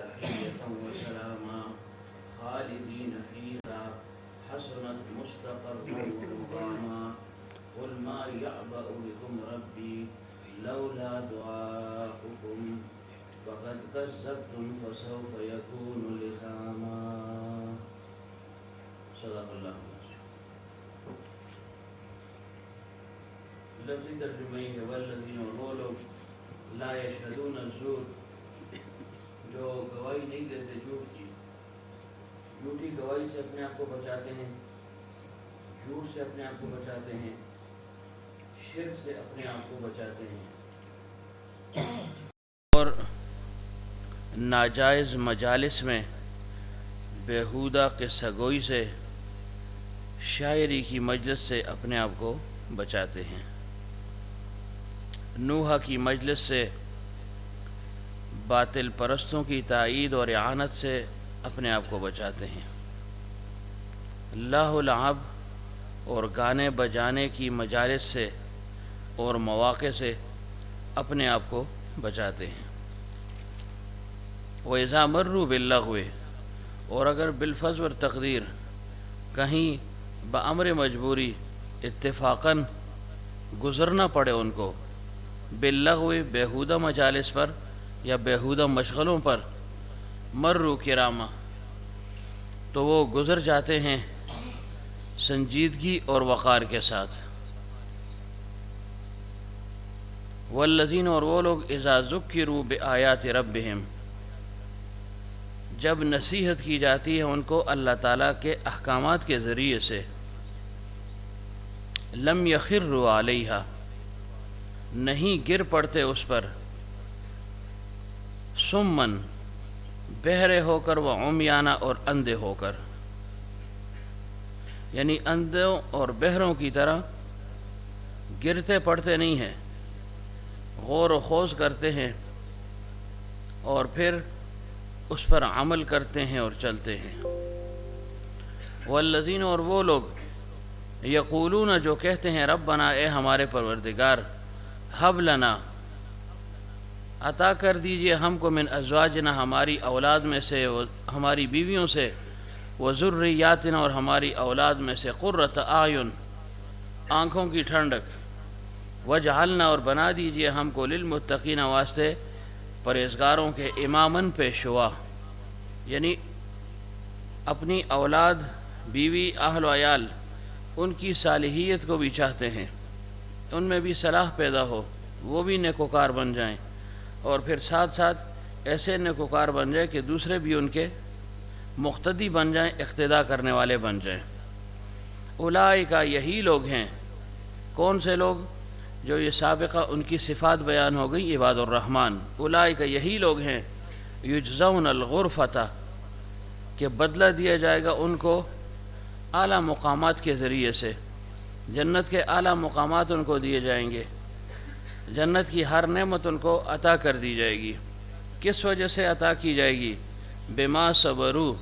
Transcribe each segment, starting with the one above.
تحية وسلاما خالدين فيها حسنت مستقرا ومقاما قل ما يعبأ بكم ربي لولا دعاؤكم فقد كذبتم فسوف يكون لزاما صدق اللہ. لفظی ترجمہ یہ ہے والذین، اور وہ لوگ لا یشہدون الزور، جو گواہی نہیں دیتے جھوٹ کی، جھوٹی گواہی سے اپنے آپ کو بچاتے ہیں، جھوٹ سے اپنے آپ کو بچاتے ہیں، شرک سے اپنے آپ کو بچاتے ہیں، اور ناجائز مجالس میں بیہودہ قصہ گوئی سے، شاعری کی مجلس سے اپنے آپ کو بچاتے ہیں، نوحہ کی مجلس سے، باطل پرستوں کی تائید اور اعانت سے اپنے آپ کو بچاتے ہیں، لاہ لعب اور گانے بجانے کی مجالس سے اور مواقع سے اپنے آپ کو بچاتے ہیں. وَإِذَا مَرُّوا بِاللَّغْوِ، اور اگر بالفظ اور تقدیر کہیں بامر مجبوری اتفاقاً گزرنا پڑے ان کو، باللغو بیہودہ مجالس پر یا بیہودہ مشغلوں پر، مروا کراما، تو وہ گزر جاتے ہیں سنجیدگی اور وقار کے ساتھ. والذین، اور وہ لوگ اذا ذکروا بآیات ربہم، جب نصیحت کی جاتی ہے ان کو اللہ تعالیٰ کے احکامات کے ذریعے سے، لم یخروا علیہا، نہیں گر پڑتے اس پر، سمن، بہرے ہو کر، و عمیانہ، اور اندھے ہو کر، یعنی اندھوں اور بہروں کی طرح گرتے پڑتے نہیں ہیں، غور و خوض کرتے ہیں اور پھر اس پر عمل کرتے ہیں اور چلتے ہیں. والذین، اور وہ لوگ یقولون، جو کہتے ہیں ربنا، اے ہمارے پروردگار، حب لنا، عطا کر دیجئے ہم کو، من ازواجنا، ہماری اولاد میں سے، ہماری بیویوں سے، وذریاتنا، اور ہماری اولاد میں سے، قرۃ اعین، آنکھوں کی ٹھنڈک، وجعلنا، اور بنا دیجئے ہم کو، للمتقین، واسطے پرہیزگاروں کے، اماماً پیشوا، یعنی اپنی اولاد، بیوی، اہل و عیال، ان کی صالحیت کو بھی چاہتے ہیں، ان میں بھی صلاح پیدا ہو، وہ بھی نیکوکار بن جائیں، اور پھر ساتھ ساتھ ایسے نیکوکار بن جائیں کہ دوسرے بھی ان کے مقتدی بن جائیں، اقتداء کرنے والے بن جائیں. اولئک، یہی لوگ ہیں. کون سے لوگ؟ جو یہ سابقہ ان کی صفات بیان ہو گئی، عباد الرحمن. اولئک، یہی لوگ ہیں، یجزون الغرفۃ، کہ بدلہ دیا جائے گا ان کو اعلیٰ مقامات کے ذریعے سے، جنت کے اعلیٰ مقامات ان کو دیے جائیں گے، جنت کی ہر نعمت ان کو عطا کر دی جائے گی. کس وجہ سے عطا کی جائے گی؟ بما صبروا،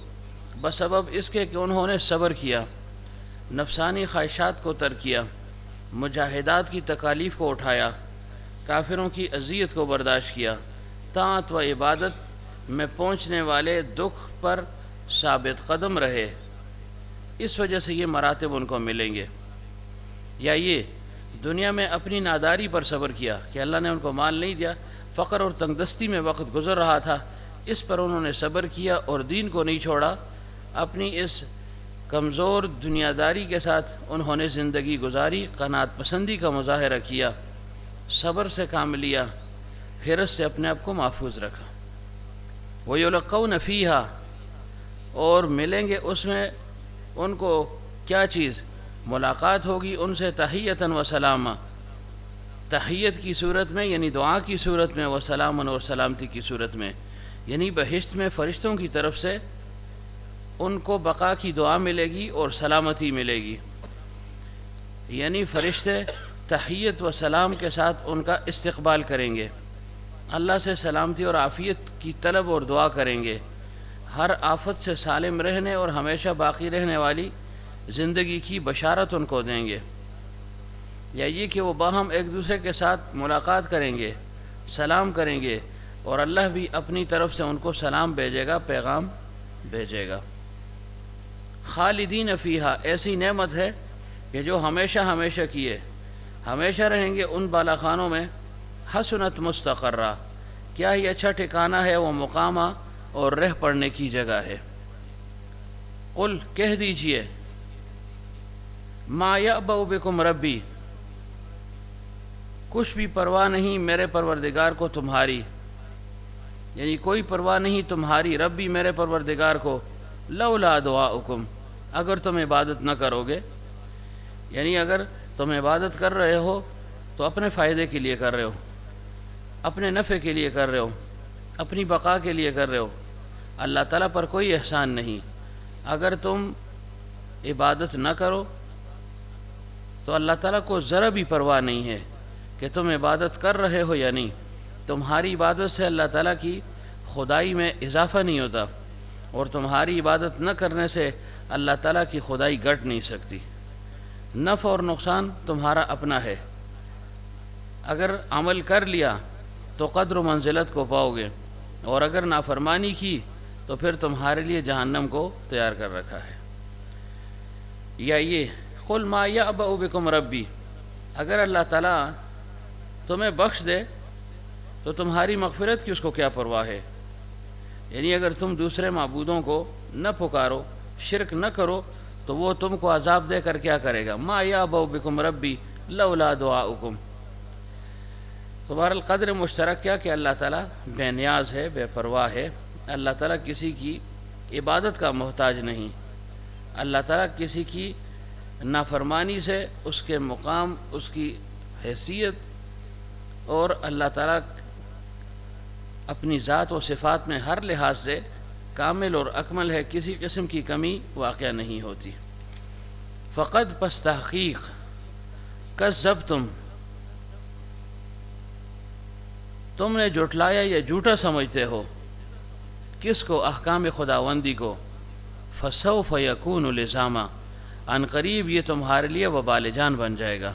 بسبب اس کے کہ انہوں نے صبر کیا، نفسانی خواہشات کو ترک کیا، مجاہدات کی تکالیف کو اٹھایا، کافروں کی اذیت کو برداشت کیا، طاعت و عبادت میں پہنچنے والے دکھ پر ثابت قدم رہے. اس وجہ سے یہ مراتب ان کو ملیں گے. یا یہ دنیا میں اپنی ناداری پر صبر کیا کہ اللہ نے ان کو مال نہیں دیا، فقر اور تنگدستی میں وقت گزر رہا تھا، اس پر انہوں نے صبر کیا اور دین کو نہیں چھوڑا، اپنی اس کمزور دنیا داری کے ساتھ انہوں نے زندگی گزاری، قناعت پسندی کا مظاہرہ کیا، صبر سے کام لیا، حرص سے اپنے آپ کو محفوظ رکھا. وَيُلَقَّوْنَ فِيهَا، اور ملیں گے اس میں ان کو کیا چیز؟ ملاقات ہوگی ان سے، تحیّۃً و سلامہ، تحیّت کی صورت میں یعنی دعا کی صورت میں، و سلامً، اور سلامتی کی صورت میں، یعنی بہشت میں فرشتوں کی طرف سے ان کو بقا کی دعا ملے گی اور سلامتی ملے گی. یعنی فرشتے تحیّت و سلام کے ساتھ ان کا استقبال کریں گے، اللہ سے سلامتی اور عافیت کی طلب اور دعا کریں گے، ہر آفت سے سالم رہنے اور ہمیشہ باقی رہنے والی زندگی کی بشارت ان کو دیں گے. یا یہ کہ وہ باہم ایک دوسرے کے ساتھ ملاقات کریں گے، سلام کریں گے اور اللہ بھی اپنی طرف سے ان کو سلام بھیجے گا، پیغام بھیجے گا۔ خالدین فیہا، ایسی نعمت ہے کہ جو ہمیشہ ہمیشہ کی ہے، ہمیشہ رہیں گے ان بالا خانوں میں۔ حسنت مستقرہ، کیا ہی اچھا ٹھکانہ ہے وہ مقامہ اور رہ پڑنے کی جگہ ہے۔ قل، کہہ دیجئے، ما یعبأ بکم ربی، کچھ بھی پرواہ نہیں میرے پروردگار کو تمہاری، یعنی کوئی پرواہ نہیں تمہاری ربی میرے پروردگار کو، لولا دعاؤکم، اگر تم عبادت نہ کرو گے، یعنی اگر تم عبادت کر رہے ہو تو اپنے فائدے کے لیے کر رہے ہو، اپنے نفع کے لیے کر رہے ہو، اپنی بقا کے لیے کر رہے ہو، اللہ تعالیٰ پر کوئی احسان نہیں۔ اگر تم عبادت نہ کرو تو اللہ تعالیٰ کو ذرا بھی پرواہ نہیں ہے کہ تم عبادت کر رہے ہو یا نہیں۔ تمہاری عبادت سے اللہ تعالیٰ کی خدائی میں اضافہ نہیں ہوتا، اور تمہاری عبادت نہ کرنے سے اللہ تعالیٰ کی خدائی گھٹ نہیں سکتی۔ نفع اور نقصان تمہارا اپنا ہے، اگر عمل کر لیا تو قدر و منزلت کو پاؤ گے، اور اگر نافرمانی کی تو پھر تمہارے لیے جہنم کو تیار کر رکھا ہے۔ یا یہ قل ما یعبأ بکم ربی، اگر اللہ تعالیٰ تمہیں بخش دے تو تمہاری مغفرت کی اس کو کیا پرواہ ہے، یعنی اگر تم دوسرے معبودوں کو نہ پکارو، شرک نہ کرو، تو وہ تم کو عذاب دے کر کیا کرے گا۔ ما یعبأ بکم ربی لولا دعاؤکم۔ تو بہرحال قدر مشترک کیا کہ اللہ تعالیٰ بے نیاز ہے، بے پرواہ ہے، اللہ تعالیٰ کسی کی عبادت کا محتاج نہیں، اللہ تعالیٰ کسی کی نافرمانی سے اس کے مقام، اس کی حیثیت، اور اللہ تعالیٰ اپنی ذات و صفات میں ہر لحاظ سے کامل اور اکمل ہے، کسی قسم کی کمی واقع نہیں ہوتی۔ فقد، پس تحقیق، کذبتم، تم نے جھٹلایا یا جھوٹا سمجھتے ہو، کس کو؟ احکام خداوندی کو۔ فسوف یکون لزاما، عن قریب یہ تمہارے لیے وبال جان بن جائے گا،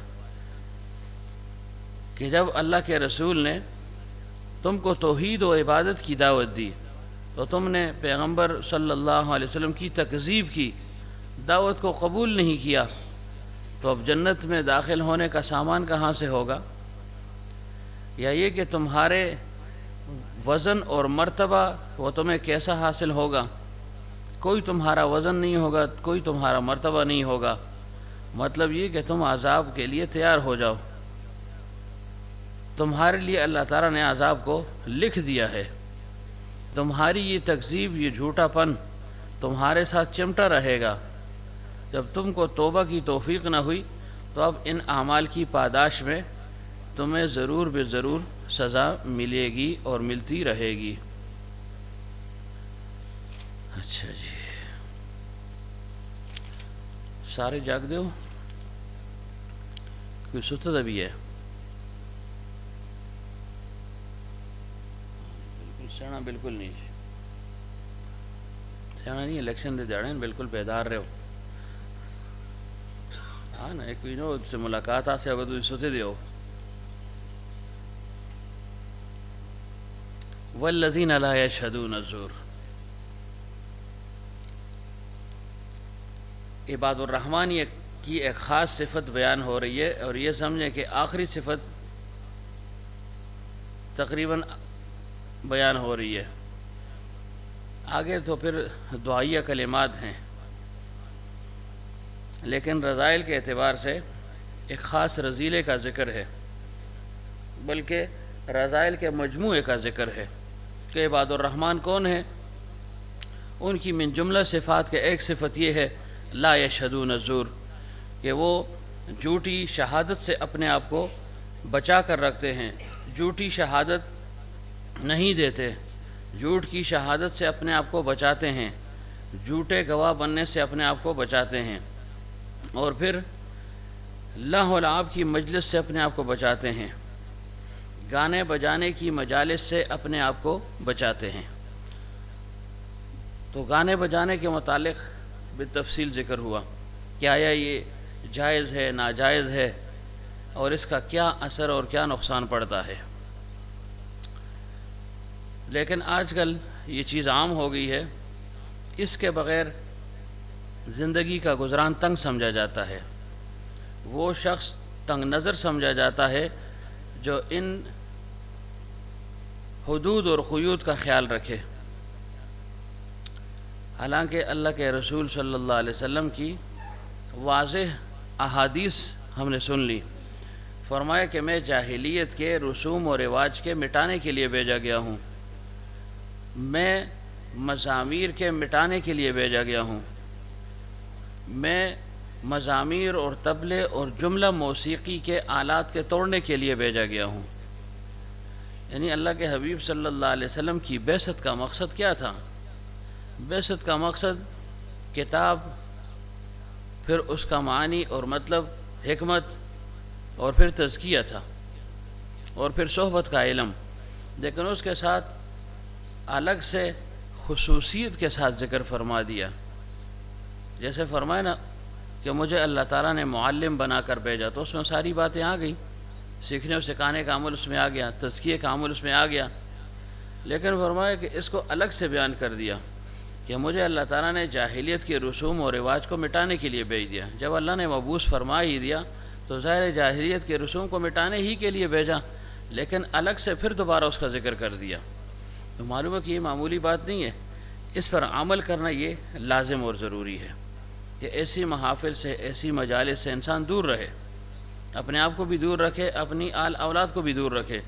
کہ جب اللہ کے رسول نے تم کو توحید و عبادت کی دعوت دی تو تم نے پیغمبر صلی اللہ علیہ وسلم کی تکذیب کی، دعوت کو قبول نہیں کیا، تو اب جنت میں داخل ہونے کا سامان کہاں سے ہوگا؟ یا یہ کہ تمہارے وزن اور مرتبہ وہ تمہیں کیسا حاصل ہوگا؟ کوئی تمہارا وزن نہیں ہوگا، کوئی تمہارا مرتبہ نہیں ہوگا، مطلب یہ کہ تم عذاب کے لیے تیار ہو جاؤ، تمہارے لیے اللہ تعالیٰ نے عذاب کو لکھ دیا ہے، تمہاری یہ تکذیب، یہ جھوٹا پن تمہارے ساتھ چمٹا رہے گا۔ جب تم کو توبہ کی توفیق نہ ہوئی تو اب ان اعمال کی پاداش میں تمہیں ضرور بے ضرور سزا ملے گی اور ملتی رہے گی۔ اچھا جی، سارے جاگ دے ہو؟ کوئی ستد ابھی ہے؟ سیاح بالکل نہیں، سیاح نہیں، الیکشن دے جاڑے ہیں، بالکل بیدار رہے ہو۔ ہاں نا، ایک کوئی سے ملاقات آسے اگر تو ستے دے ہو۔ والذین لا یشہدون الزور، عباد الرحمن کی ایک خاص صفت بیان ہو رہی ہے، اور یہ سمجھیں کہ آخری صفت تقریباً بیان ہو رہی ہے، آگے تو پھر دعائیہ کلمات ہیں، لیکن رذائل کے اعتبار سے ایک خاص رذیلے کا ذکر ہے، بلکہ رذائل کے مجموعے کا ذکر ہے کہ عباد الرحمن کون ہیں۔ ان کی من جملہ صفات کے ایک صفت یہ ہے لا یشہدون الزور، کہ وہ جھوٹی شہادت سے اپنے آپ کو بچا کر رکھتے ہیں، جھوٹی شہادت نہیں دیتے، جھوٹ کی شہادت سے اپنے آپ کو بچاتے ہیں، جھوٹے گواہ بننے سے اپنے آپ کو بچاتے ہیں، اور پھر لہو و لعب کی مجلس سے اپنے آپ کو بچاتے ہیں، گانے بجانے کی مجالس سے اپنے آپ کو بچاتے ہیں۔ تو گانے بجانے کے متعلق بالتفصیل ذکر ہوا کہ آیا یہ جائز ہے، ناجائز ہے، اور اس کا کیا اثر اور کیا نقصان پڑتا ہے۔ لیکن آج کل یہ چیز عام ہو گئی ہے، اس کے بغیر زندگی کا گزران تنگ سمجھا جاتا ہے۔ وہ شخص تنگ نظر سمجھا جاتا ہے جو ان حدود اور قیود کا خیال رکھے۔ حالانکہ اللہ کے رسول صلی اللہ علیہ وسلم کی واضح احادیث ہم نے سن لی، فرمایا کہ میں جاہلیت کے رسوم و رواج کے مٹانے کے لیے بھیجا گیا ہوں، میں مزامیر کے مٹانے کے لیے بھیجا گیا ہوں، میں مزامیر اور طبلے اور جملہ موسیقی کے آلات کے توڑنے کے لیے بھیجا گیا ہوں۔ یعنی اللہ کے حبیب صلی اللہ علیہ وسلم کی بعثت کا مقصد کیا تھا؟ بعثت کا مقصد کتاب، پھر اس کا معنی اور مطلب، حکمت، اور پھر تزکیہ تھا، اور پھر صحبت کا علم، لیکن اس کے ساتھ الگ سے خصوصیت کے ساتھ ذکر فرما دیا۔ جیسے فرمایا نا کہ مجھے اللہ تعالیٰ نے معلم بنا کر بھیجا، تو اس میں ساری باتیں آ گئیں، سیکھنے اور سکھانے کا عمل اس میں آ گیا، تزکیے کا عمل اس میں آ گیا، لیکن فرمایا کہ اس کو الگ سے بیان کر دیا کہ مجھے اللہ تعالیٰ نے جاہلیت کے رسوم و رواج کو مٹانے کے لیے بھیج دیا۔ جب اللہ نے مبعوث فرما ہی دیا تو ظاہر جاہلیت کے رسوم کو مٹانے ہی کے لیے بھیجا، لیکن الگ سے پھر دوبارہ اس کا ذکر کر دیا۔ تو معلوم ہے کہ یہ معمولی بات نہیں ہے، اس پر عمل کرنا یہ لازم اور ضروری ہے کہ ایسی محافل سے، ایسی مجالس سے انسان دور رہے، اپنے آپ کو بھی دور رکھے، اپنی آل اولاد کو بھی دور رکھے۔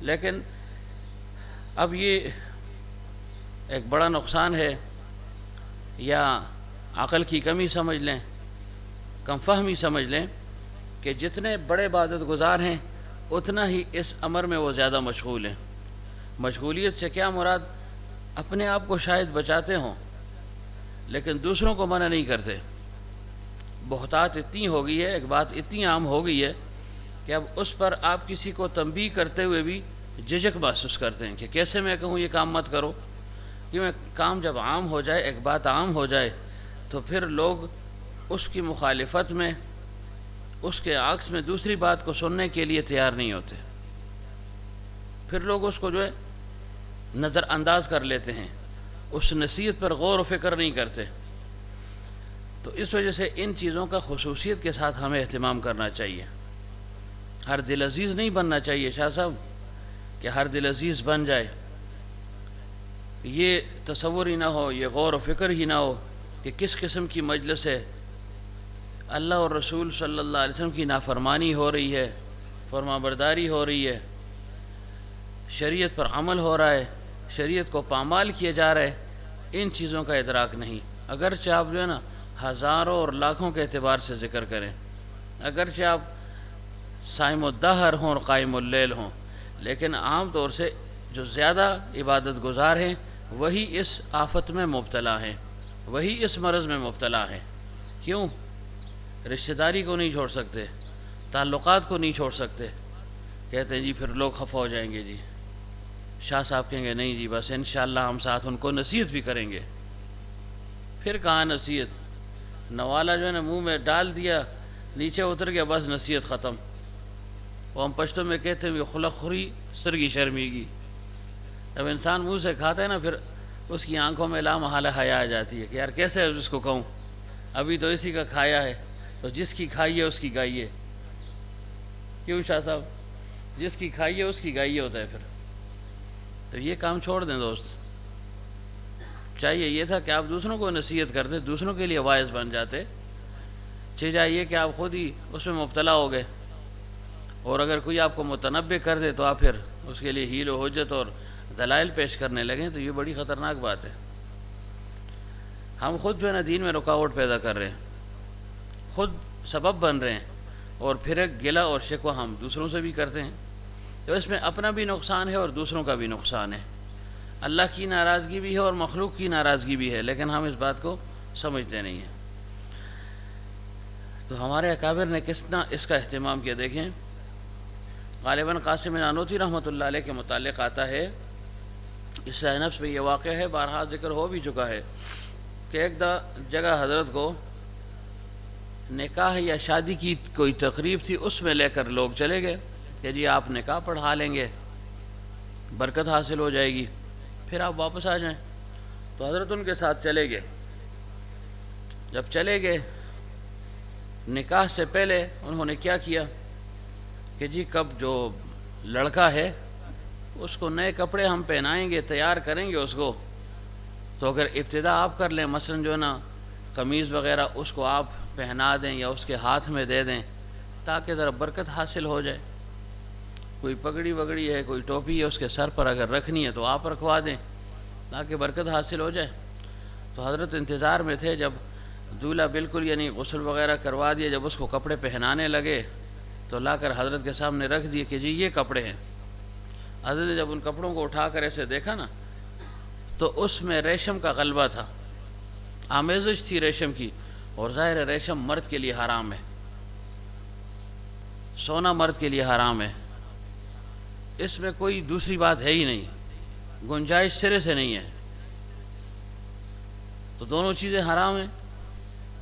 لیکن اب یہ ایک بڑا نقصان ہے، یا عقل کی کمی سمجھ لیں، کم فہمی سمجھ لیں، کہ جتنے بڑے عبادت گزار ہیں اتنا ہی اس امر میں وہ زیادہ مشغول ہیں۔ مشغولیت سے کیا مراد؟ اپنے آپ کو شاید بچاتے ہوں لیکن دوسروں کو منع نہیں کرتے۔ بہتات اتنی ہو گئی ہے، ایک بات اتنی عام ہو گئی ہے کہ اب اس پر آپ کسی کو تنبیہ کرتے ہوئے بھی جھجک محسوس کرتے ہیں کہ کیسے میں کہوں یہ کام مت کرو، کیوں کام جب عام ہو جائے، ایک بات عام ہو جائے تو پھر لوگ اس کی مخالفت میں، اس کے عکس میں دوسری بات کو سننے کے لیے تیار نہیں ہوتے، پھر لوگ اس کو جو ہے نظر انداز کر لیتے ہیں، اس نصیحت پر غور و فکر نہیں کرتے۔ تو اس وجہ سے ان چیزوں کا خصوصیت کے ساتھ ہمیں اہتمام کرنا چاہیے۔ ہر دل عزیز نہیں بننا چاہیے شاہ صاحب کہ ہر دل عزیز بن جائے، یہ تصور ہی نہ ہو، یہ غور و فکر ہی نہ ہو کہ کس قسم کی مجلس ہے، اللہ اور رسول صلی اللہ علیہ وسلم کی نافرمانی ہو رہی ہے، فرما برداری ہو رہی ہے، شریعت پر عمل ہو رہا ہے، شریعت کو پامال کیا جا رہا ہے، ان چیزوں کا ادراک نہیں۔ اگرچہ آپ جو ہے نا ہزاروں اور لاکھوں کے اعتبار سے ذکر کریں، اگرچہ آپ صائم الدہر ہوں اور قائم اللیل ہوں، لیکن عام طور سے جو زیادہ عبادت گزار ہیں وہی اس آفت میں مبتلا ہیں، وہی اس مرض میں مبتلا ہیں۔ کیوں؟ رشتہ داری کو نہیں چھوڑ سکتے، تعلقات کو نہیں چھوڑ سکتے، کہتے ہیں جی پھر لوگ خفا ہو جائیں گے، جی شاہ صاحب کہیں گے نہیں جی بس انشاءاللہ ہم ساتھ ان کو نصیحت بھی کریں گے۔ پھر کہاں نصیحت؟ نوالا جو ہے نا منہ میں ڈال دیا، نیچے اتر گیا، بس نصیحت ختم۔ وہ ہم پشتوں میں کہتے ہیں خلق خوری سرگی شرمیگی۔ جب انسان منہ سے کھاتا ہے نا پھر اس کی آنکھوں میں لا محالہ حیا آ جاتی ہے کہ یار کیسے اس کو کہوں، ابھی تو اسی کا کھایا ہے، تو جس کی کھائی ہے اس کی گائیے۔ کیوں شاہ صاحب؟ جس کی کھائی ہے اس کی گائیے ہوتا ہے پھر۔ تو یہ کام چھوڑ دیں دوست، چاہیے یہ تھا کہ آپ دوسروں کو نصیحت کرتے، دوسروں کے لیے واعظ بن جاتے، چاہیے کہ آپ خود ہی اس میں مبتلا ہو گئے، اور اگر کوئی آپ کو متنبع کر دے تو آپ پھر اس کے لیے حیل و حجت اور دلائل پیش کرنے لگیں، تو یہ بڑی خطرناک بات ہے۔ ہم خود جو ہے نا دین میں رکاوٹ پیدا کر رہے ہیں، خود سبب بن رہے ہیں، اور پھر ایک گلہ اور شکوہ ہم دوسروں سے بھی کرتے ہیں، تو اس میں اپنا بھی نقصان ہے اور دوسروں کا بھی نقصان ہے۔ اللہ کی ناراضگی بھی ہے اور مخلوق کی ناراضگی بھی ہے، لیکن ہم اس بات کو سمجھتے نہیں ہیں۔ تو ہمارے اکابر نے کتنا اس کا اہتمام کیا، دیکھیں غالباً قاسم نانوتوی رحمۃ اللہ علیہ کے متعلق آتا ہے، اصلاح نفس میں یہ واقعہ ہے، بارہا ذکر ہو بھی چکا ہے کہ ایک جگہ حضرت کو نکاح یا شادی کی کوئی تقریب تھی، اس میں لے کر لوگ چلے گئے کہ جی آپ نکاح پڑھا لیں گے۔ برکت حاصل ہو جائے گی، پھر آپ واپس آ جائیں۔ تو حضرت ان کے ساتھ چلے گئے۔ جب چلے گئے، نکاح سے پہلے انہوں نے کیا کیا کہ جی کب جو لڑکا ہے اس کو نئے کپڑے ہم پہنائیں گے، تیار کریں گے اس کو، تو اگر ابتدا آپ کر لیں، مثلا جو ہے نا قمیض وغیرہ اس کو آپ پہنا دیں یا اس کے ہاتھ میں دے دیں تاکہ ذرا برکت حاصل ہو جائے۔ کوئی پگڑی وگڑی ہے، کوئی ٹوپی ہے اس کے سر پر اگر رکھنی ہے تو آپ رکھوا دیں تاکہ برکت حاصل ہو جائے۔ تو حضرت انتظار میں تھے، جب دولہا بالکل یعنی غسل وغیرہ کروا دیا، جب اس کو کپڑے پہنانے لگے تو لا کر حضرت کے سامنے رکھ دیے کہ جی یہ کپڑے ہیں۔ حضرت نے جب ان کپڑوں کو اٹھا کر ایسے دیکھا نا تو اس میں ریشم کا غلبہ تھا، آمیزش تھی ریشم کی، اور ظاہر ہے ریشم مرد کے لیے حرام ہے، سونا مرد کے لیے حرام ہے، اس میں کوئی دوسری بات ہے ہی نہیں، گنجائش سرے سے نہیں ہے۔ تو دونوں چیزیں حرام ہیں،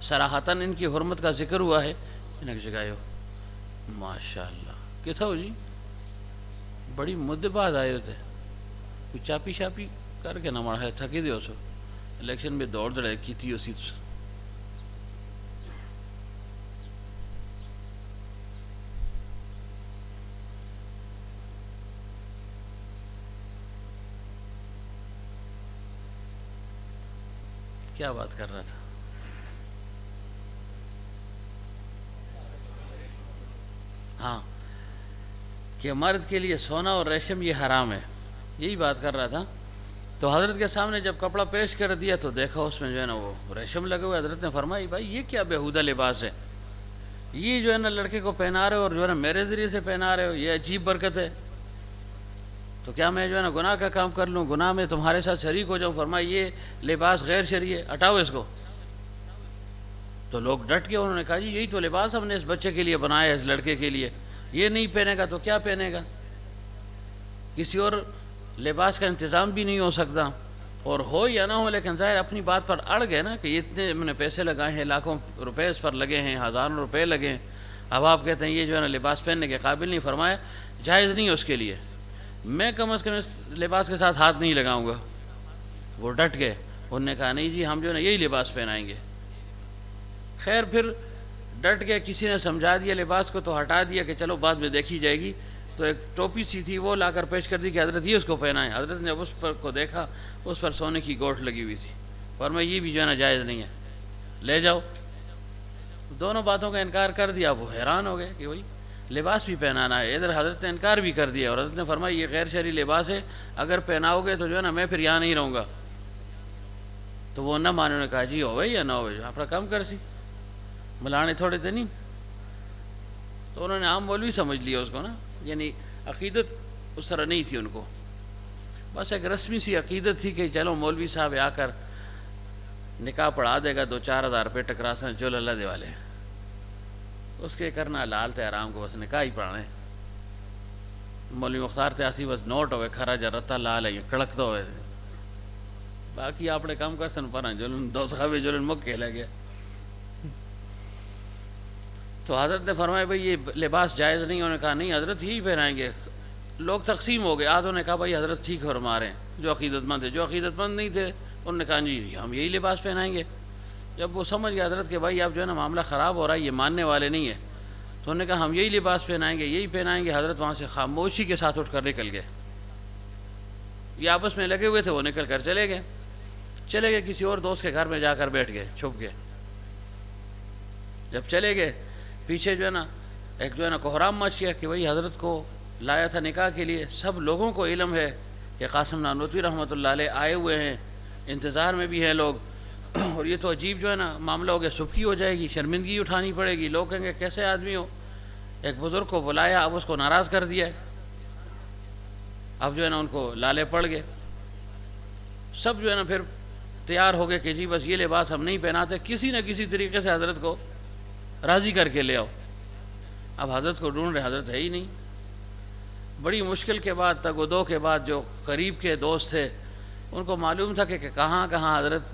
صراحتاً ان کی حرمت کا ذکر ہوا ہے۔ انہیں جگہ ہو ماشاءاللہ کتھا ہو جی، بڑی مدد بعد آئے ہوتے، کوئی چاپی شاپی کر کے نہ مڑا ہے، تھکی دے سو الیکشن میں دوڑ دڑے کی تھی اسی۔ کیا بات کر رہا تھا؟ ہاں کہ مرد کے لیے سونا اور ریشم یہ حرام ہے، یہی بات کر رہا تھا۔ تو حضرت کے سامنے جب کپڑا پیش کر دیا تو دیکھا اس میں جو ہے نا وہ ریشم لگے ہوئے۔ حضرت نے فرمائی بھائی یہ کیا بےہودہ لباس ہے، یہ جو ہے نا لڑکے کو پہنا رہے ہو اور جو ہے نا میرے ذریعے سے پہنا رہے ہو، یہ عجیب برکت ہے، تو کیا میں جو ہے نا گناہ کا کام کر لوں، گناہ میں تمہارے ساتھ شریک ہو جاؤں؟ فرمائی یہ لباس غیر شرعی ہے، ہٹاؤ اس کو۔ تو لوگ ڈٹ کے انہوں نے کہا جی یہی تو لباس ہم نے اس بچے کے لیے بنایا ہے، اس لڑکے کے لیے، یہ نہیں پہنے گا تو کیا پہنے گا؟ کسی اور لباس کا انتظام بھی نہیں ہو سکتا، اور ہو یا نہ ہو، لیکن ظاہر اپنی بات پر اڑ گئے نا کہ یہ اتنے میں نے پیسے لگائے ہیں، لاکھوں روپے اس پر لگے ہیں، ہزاروں روپے لگے ہیں، اب آپ کہتے ہیں یہ جو ہے نا لباس پہننے کے قابل نہیں۔ فرمایا جائز نہیں اس کے لیے، میں کم از کم اس لباس کے ساتھ ہاتھ نہیں لگاؤں گا۔ وہ ڈٹ گئے، انہوں نے کہا نہیں جی ہم جو ہے نا یہی لباس پہنائیں گے۔ خیر پھر ڈٹ گئے، کسی نے سمجھا دیا لباس کو تو ہٹا دیا کہ چلو بعد میں دیکھی جائے گی۔ تو ایک ٹوپی سی تھی وہ لا کر پیش کر دی کہ حضرت یہ اس کو پہنائیں۔ حضرت نے جب اس پر کو دیکھا اس پر سونے کی گوٹھ لگی ہوئی تھی، اور میں یہ بھی جو ہے نا جائز نہیں ہے، لے جاؤ۔ دونوں باتوں کا انکار کر دیا۔ وہ حیران ہو گئے کہ بھائی لباس بھی پہنانا ہے، ادھر حضرت نے انکار بھی کر دیا، اور حضرت نے فرمایا یہ غیر شرعی لباس ہے، اگر پہناؤ گے تو جو ہے نا میں پھر یہاں نہیں رہوں گا۔ تو وہ نہ مانے، نے کہا جی ہوئے یا نہ ہوئے اپنا کام کر سی، ملانے تھوڑے تھے نہیں۔ تو انہوں نے عام مولوی سمجھ لیا اس کو نا، یعنی عقیدت اس طرح نہیں تھی ان کو، بس ایک رسمی سی عقیدت تھی کہ چلو مولوی صاحب آ کر نکاح پڑھا دے گا، 2-4 ہزار روپے ٹکرا سن جو اللہ دے والے اس کے کرنا لال تے آرام کو، بس نکاح ہی پڑھانے۔ مولوی مختار تے آسی بس نوٹ ہوئے کھرا جا رتا لال ہے کڑک تو ہوئے، باقی آپ نے کام کر سن پڑھا جلن دو صحابے جلن مکے لے گیا۔ تو حضرت نے فرمایا بھائی یہ لباس جائز نہیں، انہوں نے کہا نہیں حضرت یہی پہنائیں گے۔ لوگ تقسیم ہو گئے، آدھوں نے کہا بھائی حضرت ٹھیک فرما رہے ہیں، جو عقیدت مند تھے، جو عقیدت مند نہیں تھے انہوں نے کہا جی ہم یہی لباس پہنائیں گے۔ جب وہ سمجھ گیا حضرت کہ بھائی اب جو ہے نا معاملہ خراب ہو رہا ہے، یہ ماننے والے نہیں ہیں، تو انہوں نے کہا ہم یہی لباس پہنائیں گے، یہی پہنائیں گے۔ حضرت وہاں سے خاموشی کے ساتھ اٹھ کر نکل گئے، یہ آپس میں لگے ہوئے تھے، وہ نکل کر چلے گئے کسی اور دوست کے گھر میں جا کر بیٹھ گئے، چھپ گئے۔ جب چلے گئے پیچھے جو ہے نا ایک جو ہے نا کوہرام مچ گیا کہ بھائی حضرت کو لایا تھا نکاح کے لیے، سب لوگوں کو علم ہے کہ قاسم نانوتوی رحمۃ اللہ علیہ آئے ہوئے ہیں، انتظار میں بھی ہیں لوگ، اور یہ تو عجیب جو ہے نا معاملہ ہو گیا، سبکی ہو جائے گی، شرمندگی اٹھانی پڑے گی، لوگ کہیں گے کیسے آدمی ہو۔ ایک بزرگ کو بلایا، اب اس کو ناراض کر دیا ہے، اب جو ہے نا ان کو لالے پڑ گئے، سب جو ہے نا پھر تیار ہو گئے کہ جی بس یہ لباس ہم نہیں پہناتے، کسی نہ کسی طریقے سے حضرت کو راضی کر کے لے آؤ۔ اب حضرت کو ڈھونڈ رہے، حضرت ہے ہی نہیں۔ بڑی مشکل کے بعد، تگ و دو کے بعد، جو قریب کے دوست تھے ان کو معلوم تھا کہ کہاں کہاں حضرت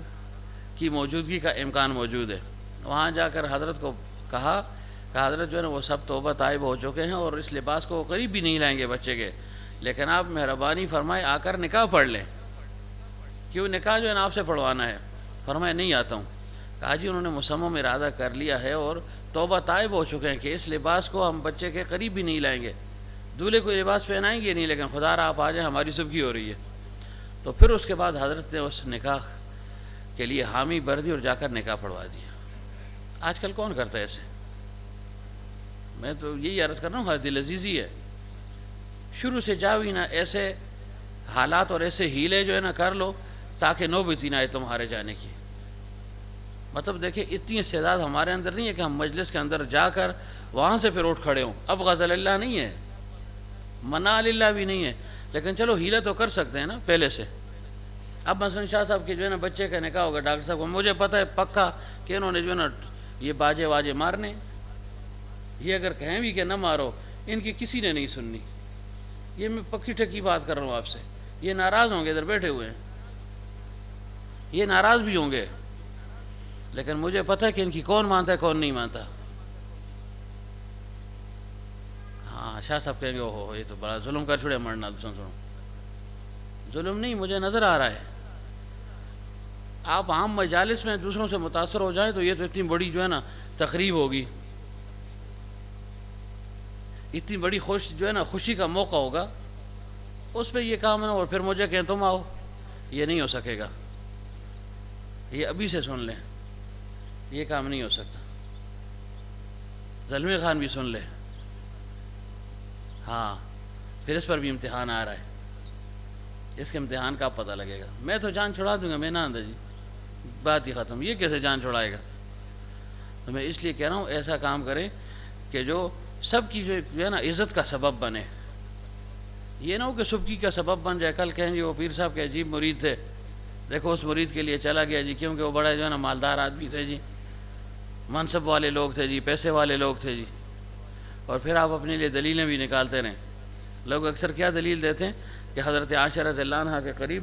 کی موجودگی کا امکان موجود ہے۔ وہاں جا کر حضرت کو کہا کہ حضرت جو ہے نا وہ سب توبہ طائب ہو چکے ہیں، اور اس لباس کو قریب بھی نہیں لائیں گے بچے کے، لیکن آپ مہربانی فرمائے آ کر نکاح پڑھ لیں. کیوں نکاح جو ہے نا آپ سے پڑھوانا ہے. فرمایا نہیں آتا ہوں. کہا جی انہوں نے مصمم ارادہ کر لیا ہے اور توبہ طائب ہو چکے ہیں کہ اس لباس کو ہم بچے کے قریب بھی نہیں لائیں گے, دولہے کو لباس پہنائیں گے نہیں, لیکن خدا را آپ آ جائیں, ہماری صبح ہو رہی ہے. تو پھر اس کے بعد حضرت نے اس نکاح کے لیے حامی بھر دی اور جا کر نکاح پڑھوا دیا. آج کل کون کرتا ہے ایسے؟ میں تو یہی عرض کر رہا ہوں, دل عزیزی ہے. شروع سے جاؤ ہی نہ, ایسے حالات اور ایسے ہیلے جو ہے نا کر لو تاکہ نوبت ہی نہ آئے تمہارے جانے کی. مطلب دیکھیں اتنی استعداد ہمارے اندر نہیں ہے کہ ہم مجلس کے اندر جا کر وہاں سے پھر اٹھ کھڑے ہوں. اب غزل اللہ نہیں ہے, منع اللہ بھی نہیں ہے, لیکن چلو ہیلہ تو کر سکتے ہیں نا پہلے سے. اب مثلا شاہ صاحب کے جو ہے نا بچے کا نکاح ہوگا, ڈاکٹر صاحب کو مجھے پتہ ہے پکا کہ انہوں نے جو ہے نا یہ باجے واجے مارنے, یہ اگر کہیں بھی کہ نہ مارو ان کی کسی نے نہیں سننی. یہ میں پکی ٹھکی بات کر رہا ہوں آپ سے. یہ ناراض ہوں گے, ادھر بیٹھے ہوئے ہیں, یہ ناراض بھی ہوں گے, لیکن مجھے پتہ ہے کہ ان کی کون مانتا ہے کون نہیں مانتا. ہاں شاہ صاحب کہیں گے اوہ یہ تو بڑا ظلم کر چھوڑے مرنا. سنو ظلم نہیں, مجھے نظر آ رہا ہے. آپ عام مجالس میں دوسروں سے متاثر ہو جائیں تو یہ تو اتنی بڑی جو ہے نا تقریب ہوگی, اتنی بڑی جو ہے نا خوشی کا موقع ہوگا, اس پہ یہ کام ہے اور پھر مجھے کہیں تم آؤ, یہ نہیں ہو سکے گا. یہ ابھی سے سن لیں, یہ کام نہیں ہو سکتا. زلمی خان بھی سن لے. ہاں پھر اس پر بھی امتحان آ رہا ہے, اس کے امتحان کا پتہ لگے گا. میں تو جان چھڑا دوں گا, میں نہ آندہ جی, بات ہی ختم. یہ کیسے جان چھڑائے گا؟ تو میں اس لیے کہہ رہا ہوں ایسا کام کریں کہ جو سب کی جو ہے نا عزت کا سبب بنے. یہ نہ ہو کہ سبکی کا سبب بن جائے. کل کہیں جی وہ پیر صاحب کے عجیب مرید تھے, دیکھو اس مرید کے لیے چلا گیا جی, کیونکہ وہ بڑا جو ہے نا مالدار آدمی تھے جی, منصب والے لوگ تھے جی, پیسے والے لوگ تھے جی. اور پھر آپ اپنے لیے دلیلیں بھی نکالتے رہیں. لوگ اکثر کیا دلیل دیتے ہیں کہ حضرت عائشہ رضی اللہ عنہا کے قریب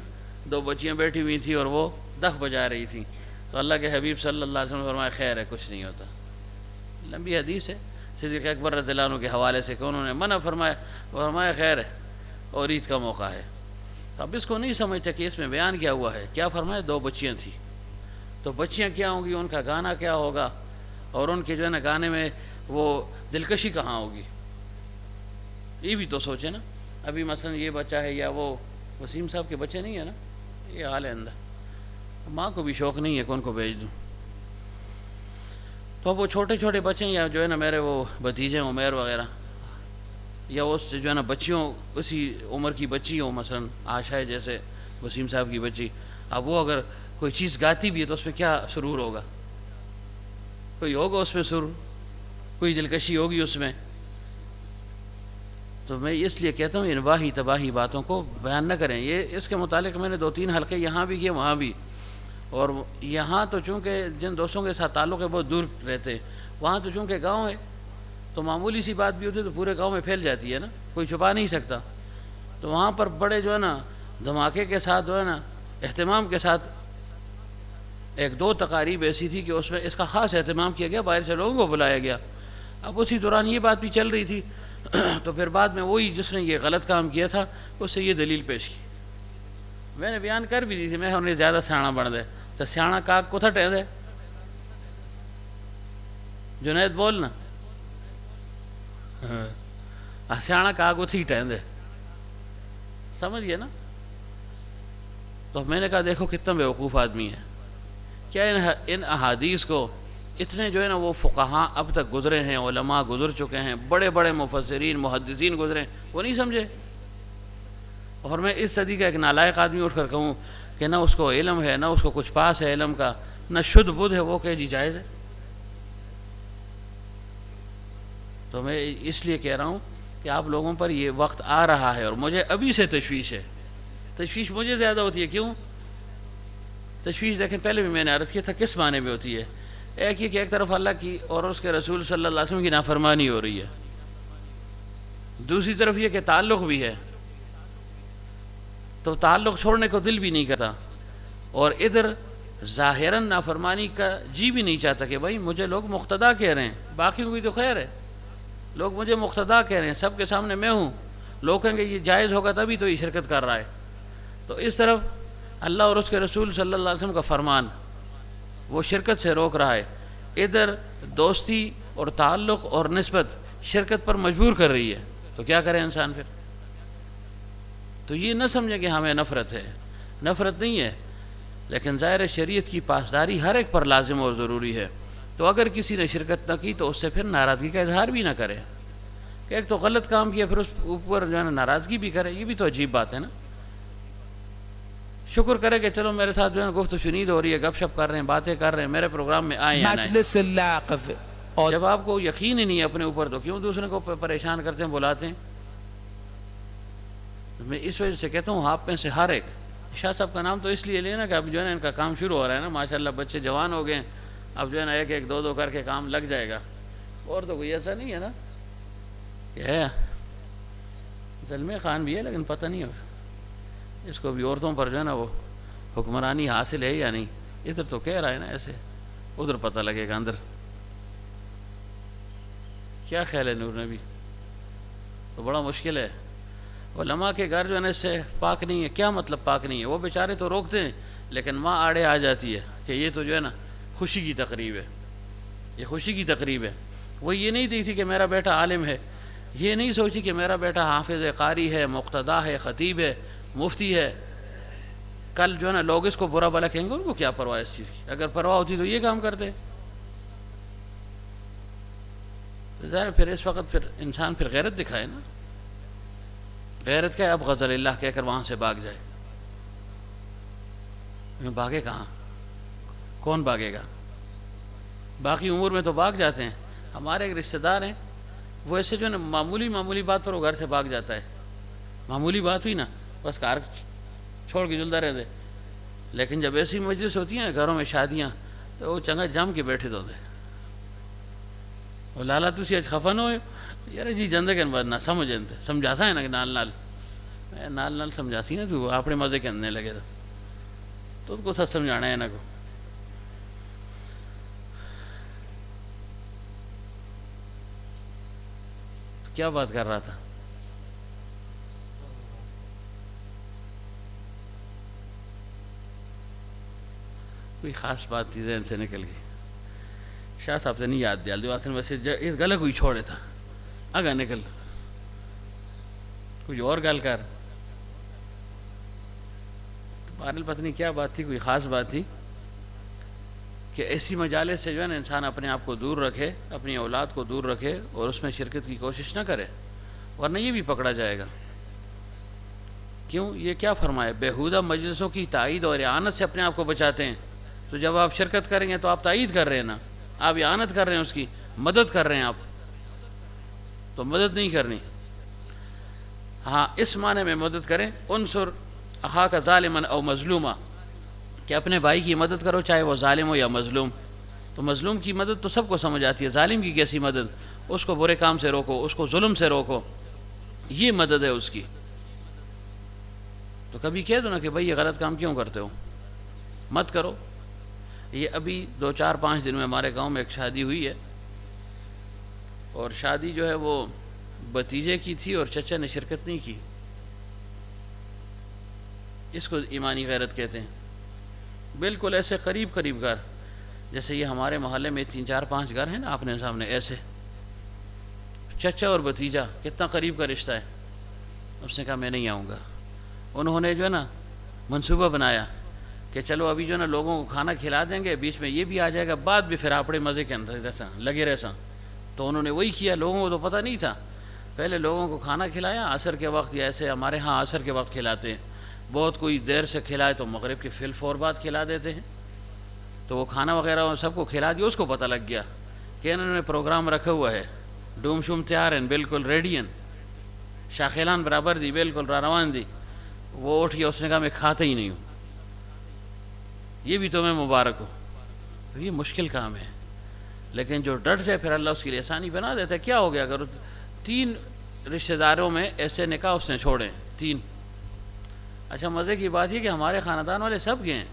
2 بچیاں بیٹھی ہوئی تھیں اور وہ دف بجا رہی تھیں, تو اللہ کے حبیب صلی اللہ علیہ وسلم نے فرمایا خیر ہے, کچھ نہیں ہوتا. لمبی حدیث ہے, صدیق اکبر رضی اللہ عنہ کے حوالے سے کہ انہوں نے منع فرمایا, فرمایا خیر ہے اور عید کا موقع ہے. تو اب اس کو نہیں سمجھتے کہ اس میں بیان کیا ہوا ہے. کیا فرمایا؟ 2 بچیاں تھیں, تو بچیاں کیا ہوں گی, ان کا گانا کیا ہوگا, اور ان کے جو ہے نا گانے میں وہ دلکشی کہاں ہوگی, یہ بھی تو سوچے نا. ابھی مثلا یہ بچہ ہے یا وہ وسیم صاحب کے بچے نہیں ہیں نا, یہ حال ہے اندر, ماں کو بھی شوق نہیں ہے کہ ان کو بھیج دوں. تو وہ چھوٹے چھوٹے بچے یا جو ہے نا میرے وہ بھتیجے عمیر وغیرہ, یا اس جو ہے نا بچیوں اسی عمر کی بچی ہو, مثلا عائشہ جیسے وسیم صاحب کی بچی, اب وہ اگر کوئی چیز گاتی بھی ہے تو اس میں کیا سرور ہوگا, کوئی ہوگا اس میں سرور, کوئی دلکشی ہوگی اس میں. تو میں اس لیے کہتا ہوں ان واہی تباہی باتوں کو بیان نہ کریں. یہ اس کے متعلق میں نے 2-3 حلقے یہاں بھی کیے, وہاں بھی. اور یہاں تو چونکہ جن دوستوں کے ساتھ تعلق ہے بہت دور رہتے ہیں, وہاں تو چونکہ گاؤں ہے تو معمولی سی بات بھی ہوتی ہے تو پورے گاؤں میں پھیل جاتی ہے نا, کوئی چھپا نہیں سکتا. تو وہاں پر بڑے جو ہے نا دھماکے کے ساتھ جو ہے نا اہتمام کے ساتھ 1-2 تقاریب ایسی تھی کہ اس میں اس کا خاص اہتمام کیا گیا, باہر سے لوگوں کو بلایا گیا. اب اسی دوران یہ بات بھی چل رہی تھی تو پھر بعد میں وہی جس نے یہ غلط کام کیا تھا اس سے یہ دلیل پیش کی. میں نے بیان کر بھی دی تھی, میں انہیں زیادہ سیاح بن دے تو سیاح کاگ کو تھا ٹہ دے. جنید بولنا سیاح کاگ اتھی ٹہ دے, سمجھ گئے نا. تو میں نے کہا دیکھو کتنا بیوقوف آدمی ہے. کیا ان احادیث کو اتنے جو ہے نا وہ فقہاء اب تک گزرے ہیں, علماء گزر چکے ہیں, بڑے بڑے مفسرین محدثین گزرے ہیں, وہ نہیں سمجھے. اور میں اس صدی کا ایک نالائق آدمی اٹھ کر کہوں کہ نہ اس کو علم ہے, نہ اس کو کچھ پاس ہے علم کا, نہ شدھ بدھ ہے, وہ کہ جی جائز ہے. تو میں اس لیے کہہ رہا ہوں کہ آپ لوگوں پر یہ وقت آ رہا ہے, اور مجھے ابھی سے تشویش ہے. تشویش مجھے زیادہ ہوتی ہے. کیوں تشویش؟ دیکھیں پہلے بھی میں نے عرض کیا تھا کس معنی میں ہوتی ہے. ایک یہ کہ ایک طرف اللہ کی اور اس کے رسول صلی اللہ علیہ وسلم کی نافرمانی ہو رہی ہے, دوسری طرف یہ کہ تعلق بھی ہے, تو تعلق چھوڑنے کو دل بھی نہیں کرتا, اور ادھر ظاہراً نافرمانی کا جی بھی نہیں چاہتا کہ بھائی مجھے لوگ مقتدا کہہ رہے ہیں, باقیوں کی تو خیر ہے, لوگ مجھے مقتدا کہہ رہے ہیں, سب کے سامنے میں ہوں, لوگ کہیں گے یہ جائز ہوگا تبھی تو یہ شرکت کر رہا ہے. تو اس طرف اللہ اور اس کے رسول صلی اللہ علیہ وسلم کا فرمان وہ شرکت سے روک رہا ہے. ادھر دوستی اور تعلق اور نسبت شرکت پر مجبور کر رہی ہے. تو کیا کرے انسان پھر؟ تو یہ نہ سمجھے کہ ہمیں نفرت ہے، نفرت نہیں ہے، لیکن ظاہر شریعت کی پاسداری ہر ایک پر لازم اور ضروری ہے. تو اگر کسی نے شرکت نہ کی تو اس سے پھر ناراضگی کا اظہار بھی نہ کرے کہ ایک تو غلط کام کیا پھر اس اوپر جو ہے نا ناراضگی بھی کرے. یہ بھی تو عجیب بات ہے نا. شکر کرے کہ چلو میرے ساتھ جو ہے نا گفت و شنید ہو رہی ہے، گپ شپ کر رہے ہیں، باتیں کر رہے ہیں، میرے پروگرام میں آئیں یا نہ آئیں. جب آپ کو یقین ہی نہیں ہے اپنے اوپر تو کیوں دوسرے کو پریشان کرتے ہیں، بلاتے ہیں؟ میں اس وجہ سے کہتا ہوں آپ میں سے ہر ایک، شاہ صاحب کا نام تو اس لیے لینا کہ اب جو ہے نا ان کا کام شروع ہو رہا ہے نا، ماشاءاللہ بچے جوان ہو گئے، اب جو ہے نا ایک ایک دو دو کر کے کام لگ جائے گا. اور تو کوئی ایسا نہیں ہے نا کہ ہے. زلمے خان بھی ہے لیکن پتہ نہیں ہو اس کو بھی عورتوں پر جو ہے نا وہ حکمرانی حاصل ہے یا نہیں. ادھر تو کہہ رہا ہے نا ایسے، ادھر پتہ لگے گا اندر. کیا خیال ہے نور نبی؟ تو بڑا مشکل ہے. علماء کے گھر جو ہے نا اس سے پاک نہیں ہے. کیا مطلب پاک نہیں ہے؟ وہ بیچارے تو روکتے ہیں لیکن ماں آڑے آ جاتی ہے کہ یہ تو جو ہے نا خوشی کی تقریب ہے، یہ خوشی کی تقریب ہے. وہ یہ نہیں دیکھتی کہ میرا بیٹا عالم ہے، یہ نہیں سوچی کہ میرا بیٹا حافظ قاری ہے، مقتدا ہے، خطیب ہے، مفتی ہے. کل جو ہے نا لوگ اس کو برا بھلا کہیں گے، ان کو کیا پرواہ اس چیز کی؟ اگر پرواہ ہوتی تو یہ کام کرتے. تو ظاہر پھر اس وقت پھر انسان پھر غیرت دکھائے نا. غیرت کیا ہے؟ اب غزل اللہ کہہ کر وہاں سے بھاگ جائے. بھاگے کہاں؟ کون بھاگے گا؟ باقی امور میں تو بھاگ جاتے ہیں. ہمارے ایک رشتہ دار ہیں، وہ ایسے جو ہے نا معمولی بات پر وہ گھر سے بھاگ جاتا ہے. معمولی بات ہوئی نا بس کار چھوڑ کے جلدا رہتے. لیکن جب ایسی مجلس ہوتی ہیں گھروں میں شادیاں تو وہ چنگا جم کے بیٹھے ہوتے. وہ لالا تسی اج خفا نہ ہوئے یار جی جندے کے بعد نہ سمجھیں سمجھاسا ہے نا کہ نال نال سمجھاسی نا تو اپنے مزے کے اندنے لگے تو کو سچ سمجھانا ہے نا کو. کیا بات کر رہا تھا؟ کوئی خاص بات تھی ذہن سے نکل گئی. شاہ صاحب سے نہیں یاد دیا دیواسن ویسے اس گلے کوئی چھوڑے تھا اگا نکل کچھ اور گل کر. بہرحال پتہ نہیں کیا بات تھی، کوئی خاص بات تھی کہ ایسی مجالس سے جو ہے نا انسان اپنے آپ کو دور رکھے، اپنی اولاد کو دور رکھے اور اس میں شرکت کی کوشش نہ کرے، ورنہ یہ بھی پکڑا جائے گا. کیوں؟ یہ کیا فرمایا؟ بیہودہ مجلسوں کی تائید اور اعانت سے اپنے آپ کو بچاتے ہیں. تو جب آپ شرکت کریں گے تو آپ تائید کر رہے ہیں نا، آپ اعانت کر رہے ہیں، اس کی مدد کر رہے ہیں. آپ تو مدد نہیں کرنی. ہاں اس معنی میں مدد کریں انصر اخاک ظالما او مظلوما، کہ اپنے بھائی کی مدد کرو چاہے وہ ظالم ہو یا مظلوم. تو مظلوم کی مدد تو سب کو سمجھ آتی ہے، ظالم کی کیسی مدد؟ اس کو برے کام سے روکو، اس کو ظلم سے روکو، یہ مدد ہے اس کی. تو کبھی کہہ دو نا کہ بھائی یہ غلط کام کیوں کرتے ہو، مت کرو. یہ ابھی 2-4-5 دن میں ہمارے گاؤں میں ایک شادی ہوئی ہے، اور شادی جو ہے وہ بھتیجے کی تھی اور چچا نے شرکت نہیں کی. اس کو ایمانی غیرت کہتے ہیں. بالکل ایسے قریب گھر، جیسے یہ ہمارے محلے میں 3-4-5 گھر ہیں نا اپنے سامنے، ایسے چچا اور بھتیجا کتنا قریب کا رشتہ ہے. اس نے کہا میں نہیں آؤں گا. انہوں نے جو ہے نا منصوبہ بنایا کہ چلو ابھی جو ہے نا لوگوں کو کھانا کھلا دیں گے، بیچ میں یہ بھی آ جائے گا، بعد بھی پھر اپنے مزے کے اندر جیسا لگے رہسا. تو انہوں نے وہی کیا. لوگوں کو تو پتہ نہیں تھا. پہلے لوگوں کو کھانا کھلایا عصر کے وقت، یا ایسے ہمارے ہاں عصر کے وقت کھلاتے ہیں. بہت کوئی دیر سے کھلائے تو مغرب کے فل فور بعد کھلا دیتے ہیں. تو وہ کھانا وغیرہ سب کو کھلا دیا. اس کو پتہ لگ گیا کہ انہوں نے پروگرام رکھا ہوا ہے، ڈوم شوم تیار ہیں، بالکل ریڈی ہیں، شاخیلان برابر دی، بالکل روان دی. وہ اٹھ گیا، اس نے کہا میں کھاتا ہی نہیں ہوں، یہ بھی تمہیں مبارک ہو. تو یہ مشکل کام ہے، لیکن جو ڈٹ جائے پھر اللہ اس کے لیے آسانی بنا دیتا ہے. کیا ہو گیا اگر 3 رشتہ داروں میں ایسے نکاح اس نے چھوڑے 3. اچھا مزے کی بات یہ کہ ہمارے خاندان والے سب گئے ہیں،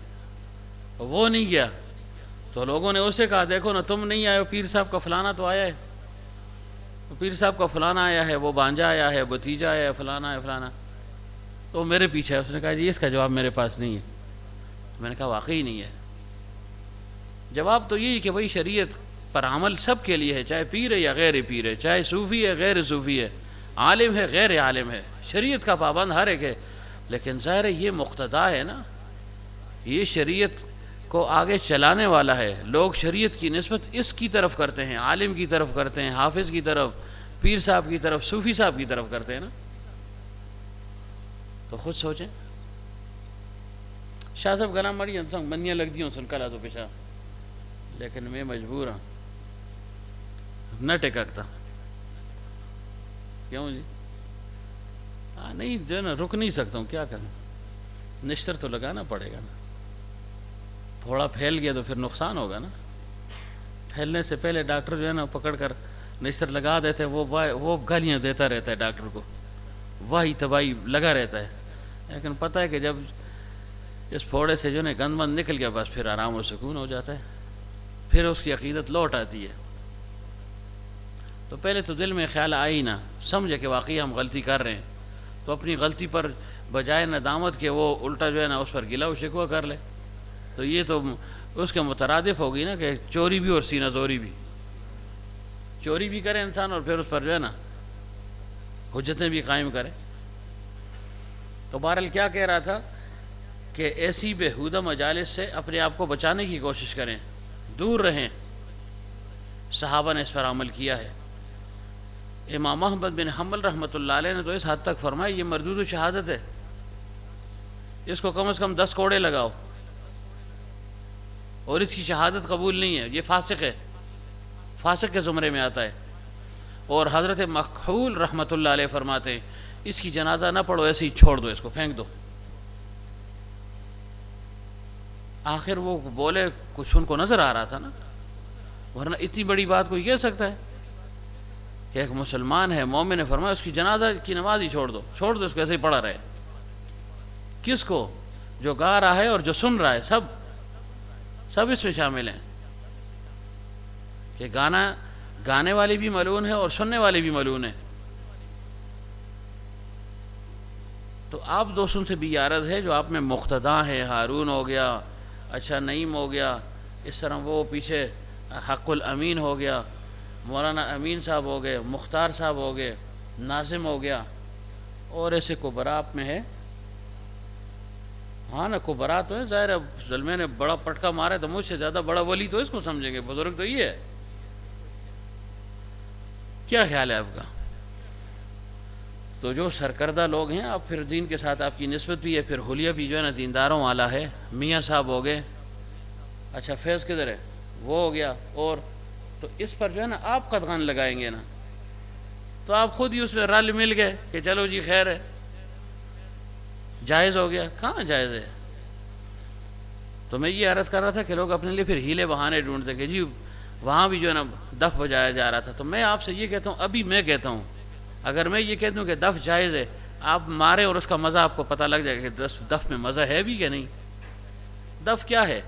وہ نہیں گیا. تو لوگوں نے اسے کہا دیکھو نا تم نہیں آئے ہو، پیر صاحب کا فلانا تو آیا ہے. پیر صاحب کا فلانا آیا ہے، وہ بانجا آیا ہے، بھتیجا آیا ہے، فلانا ہے فلانا، تو میرے پیچھے ہے۔ اس نے کہا جی اس کا جواب میرے پاس نہیں ہے۔ میں نے کہا واقعی نہیں ہے۔ جواب تو یہی کہ بھائی شریعت پر عمل سب کے لیے ہے، چاہے پیر ہے یا غیر پیر ہے، چاہے صوفی ہے غیر صوفی ہے، عالم ہے غیر عالم ہے، شریعت کا پابند ہر ایک ہے۔ لیکن ظاہر ہے یہ مقتدا ہے نا، یہ شریعت کو آگے چلانے والا ہے۔ لوگ شریعت کی نسبت اس کی طرف کرتے ہیں، عالم کی طرف کرتے ہیں، حافظ کی طرف، پیر صاحب کی طرف، صوفی صاحب کی طرف کرتے ہیں نا۔ تو خود سوچیں، شاہ صاحب گلا مڑی سنگ منیاں لگ دی سن کلا تو پیچھا، لیکن میں مجبور ہوں نہ ٹککتا۔ کیوں جی؟ نہیں جو ہے نا رک نہیں سکتا ہوں، کیا کروں، نشتر تو لگانا پڑے گا نا۔ تھوڑا پھیل گیا تو پھر نقصان ہوگا نا۔ پھیلنے سے پہلے ڈاکٹر جو ہے نا پکڑ کر نشتر لگا دیتے، وہ گالیاں دیتا رہتا ہے ڈاکٹر کو، واہی تباہی لگا رہتا ہے۔ لیکن پتہ ہے کہ جب اس پھوڑے سے جو ہے گند مند نکل گیا بس پھر آرام و سکون ہو جاتا ہے، پھر اس کی عقیدت لوٹ آتی ہے۔ تو پہلے تو دل میں خیال آئی نہ، سمجھے کہ واقعی ہم غلطی کر رہے ہیں، تو اپنی غلطی پر بجائے ندامت کے وہ الٹا جو ہے نا اس پر گلا و شکوہ کر لے، تو یہ تو اس کے مترادف ہوگی نا کہ چوری بھی اور سینہ زوری بھی، چوری بھی کرے انسان اور پھر اس پر جو ہے نا حجتیں بھی قائم کرے۔ تو بہرحال کیا کہہ رہا تھا کہ ایسی بےہودہ مجالس سے اپنے آپ کو بچانے کی کوشش کریں، دور رہیں۔ صحابہ نے اس پر عمل کیا ہے۔ امام احمد بن حنبل رحمۃ اللہ علیہ نے تو اس حد تک فرمایا یہ مردود شہادت ہے، اس کو کم از کم 10 کوڑے لگاؤ، اور اس کی شہادت قبول نہیں ہے، یہ فاسق ہے، فاسق کے زمرے میں آتا ہے۔ اور حضرت مکحول رحمۃ اللہ علیہ فرماتے ہیں اس کی جنازہ نہ پڑھو، ایسے ہی چھوڑ دو، اس کو پھینک دو۔ آخر وہ بولے کچھ ان کو نظر آ رہا تھا نا، ورنہ اتنی بڑی بات کوئی کہہ سکتا ہے کہ ایک مسلمان ہے، مومن نے فرمایا اس کی جنازہ کی نماز ہی چھوڑ دو اس کو ایسے ہی پڑا رہے۔ کس کو؟ جو گا رہا ہے اور جو سن رہا ہے، سب اس میں شامل ہیں کہ گانے والے بھی ملعون ہیں اور سننے والے بھی ملعون ہیں۔ تو آپ دوستوں سے بھی یہ عرض ہے جو آپ میں مقتدا ہیں، ہارون ہو گیا، اچھا نعیم ہو گیا، اس طرح وہ پیچھے حق الامین ہو گیا، مولانا امین صاحب ہو گئے، مختار صاحب ہو گئے، ناظم ہو گیا، اور ایسے کبرا آپ میں ہے۔ ہاں نا کبرا تو ہے، ظاہر ہے ظلمے نے بڑا پٹکا مارا ہے تو مجھ سے زیادہ بڑا ولی تو اس کو سمجھیں گے، بزرگ تو یہ ہے۔ کیا خیال ہے آپ کا؟ تو جو سرکردہ لوگ ہیں، آپ پھر دین کے ساتھ آپ کی نسبت بھی ہے، پھر حلیہ بھی جو ہے نا دینداروں والا ہے۔ میاں صاحب ہو گئے، اچھا فیض کدھر ہے، وہ ہو گیا، اور تو اس پر جو ہے نا آپ قدغن لگائیں گے نا تو آپ خود ہی اس میں رل مل گئے کہ چلو جی خیر ہے، جائز ہو گیا۔ کہاں جائز ہے؟ تو میں یہ عرض کر رہا تھا کہ لوگ اپنے لیے پھر ہیلے بہانے ڈھونڈتے کہ جی وہاں بھی جو ہے نا دف بجایا جا رہا تھا۔ تو میں آپ سے یہ کہتا ہوں، ابھی میں کہتا ہوں، اگر میں یہ کہتا ہوں کہ دف جائز ہے، آپ مارے اور اس کا مزہ آپ کو پتہ لگ جائے گا کہ دف میں مزہ ہے بھی کہ نہیں۔ دف کیا ہے؟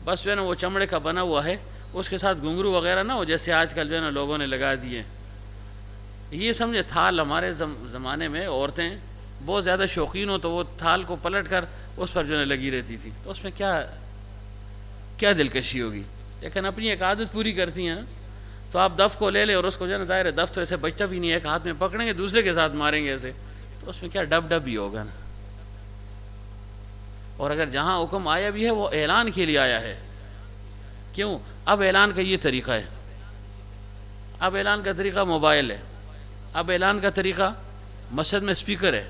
بس جو ہے نا وہ چمڑے کا بنا ہوا ہے، اس کے ساتھ گھنگرو وغیرہ نہ ہو جیسے آج کل جو ہے نا لوگوں نے لگا دیے۔ یہ سمجھے تھال، ہمارے زمانے میں عورتیں بہت زیادہ شوقین ہو تو وہ تھال کو پلٹ کر اس پر جو ہے نا لگی رہتی تھی، تو اس میں کیا دلکشی ہوگی؟ لیکن اپنی ایک عادت پوری کرتی ہیں۔ تو آپ دف کو لے لیں اور اس کو جو ہے نا ظاہر ہے دف تو ایسے بچتا بھی نہیں ہے، ایک ہاتھ میں پکڑیں گے دوسرے کے ساتھ ماریں گے ایسے، تو اس میں کیا ڈب ہی ہوگا نا۔ اور اگر جہاں حکم آیا بھی ہے وہ اعلان کے لیے آیا ہے۔ کیوں؟ اب اعلان کا یہ طریقہ ہے، اب اعلان کا طریقہ موبائل ہے، اب اعلان کا طریقہ مسجد میں اسپیکر ہے،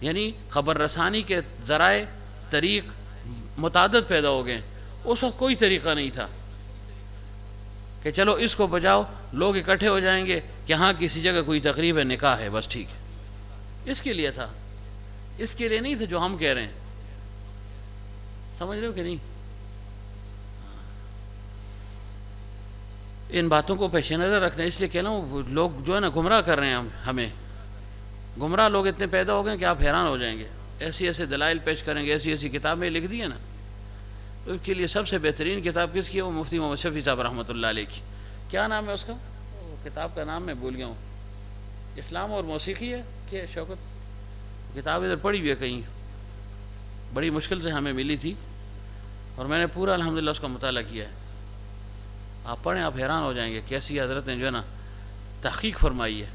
یعنی خبر رسانی کے ذرائع طریق متعدد پیدا ہو گئے۔ اس وقت کوئی طریقہ نہیں تھا کہ چلو اس کو بجاؤ، لوگ اکٹھے ہو جائیں گے کہ ہاں کسی جگہ کوئی تقریب ہے، نکاح ہے، بس ٹھیک ہے۔ اس کے لیے تھا، اس کے لیے نہیں تھا جو ہم کہہ رہے ہیں۔ سمجھ رہے ہو کہ نہیں؟ ان باتوں کو پیش نظر رکھنا، اس لیے کہہ رہا ہوں لوگ جو ہے نا گمراہ کر رہے ہیں، ہمیں گمراہ لوگ اتنے پیدا ہو گئے کہ آپ حیران ہو جائیں گے، ایسے دلائل پیش کریں گے، ایسی کتابیں لکھ دی ہیں نا۔ تو اس کے لیے سب سے بہترین کتاب کس کی ہے؟ وہ مفتی محمد شفیع صاحب رحمۃ اللہ علیہ کی۔ کیا نام ہے اس کا؟ کتاب کا نام میں بھول گیا ہوں، اسلام اور موسیقی ہے کہ شوکت، کتاب ادھر پڑھی ہوئی ہے کہیں، بڑی مشکل سے ہمیں ملی تھی اور میں نے پورا الحمدللہ اس کا مطالعہ کیا ہے. آپ پڑھیں آپ حیران ہو جائیں گے کیسی حضرت نے جو ہے نا تحقیق فرمائی ہے.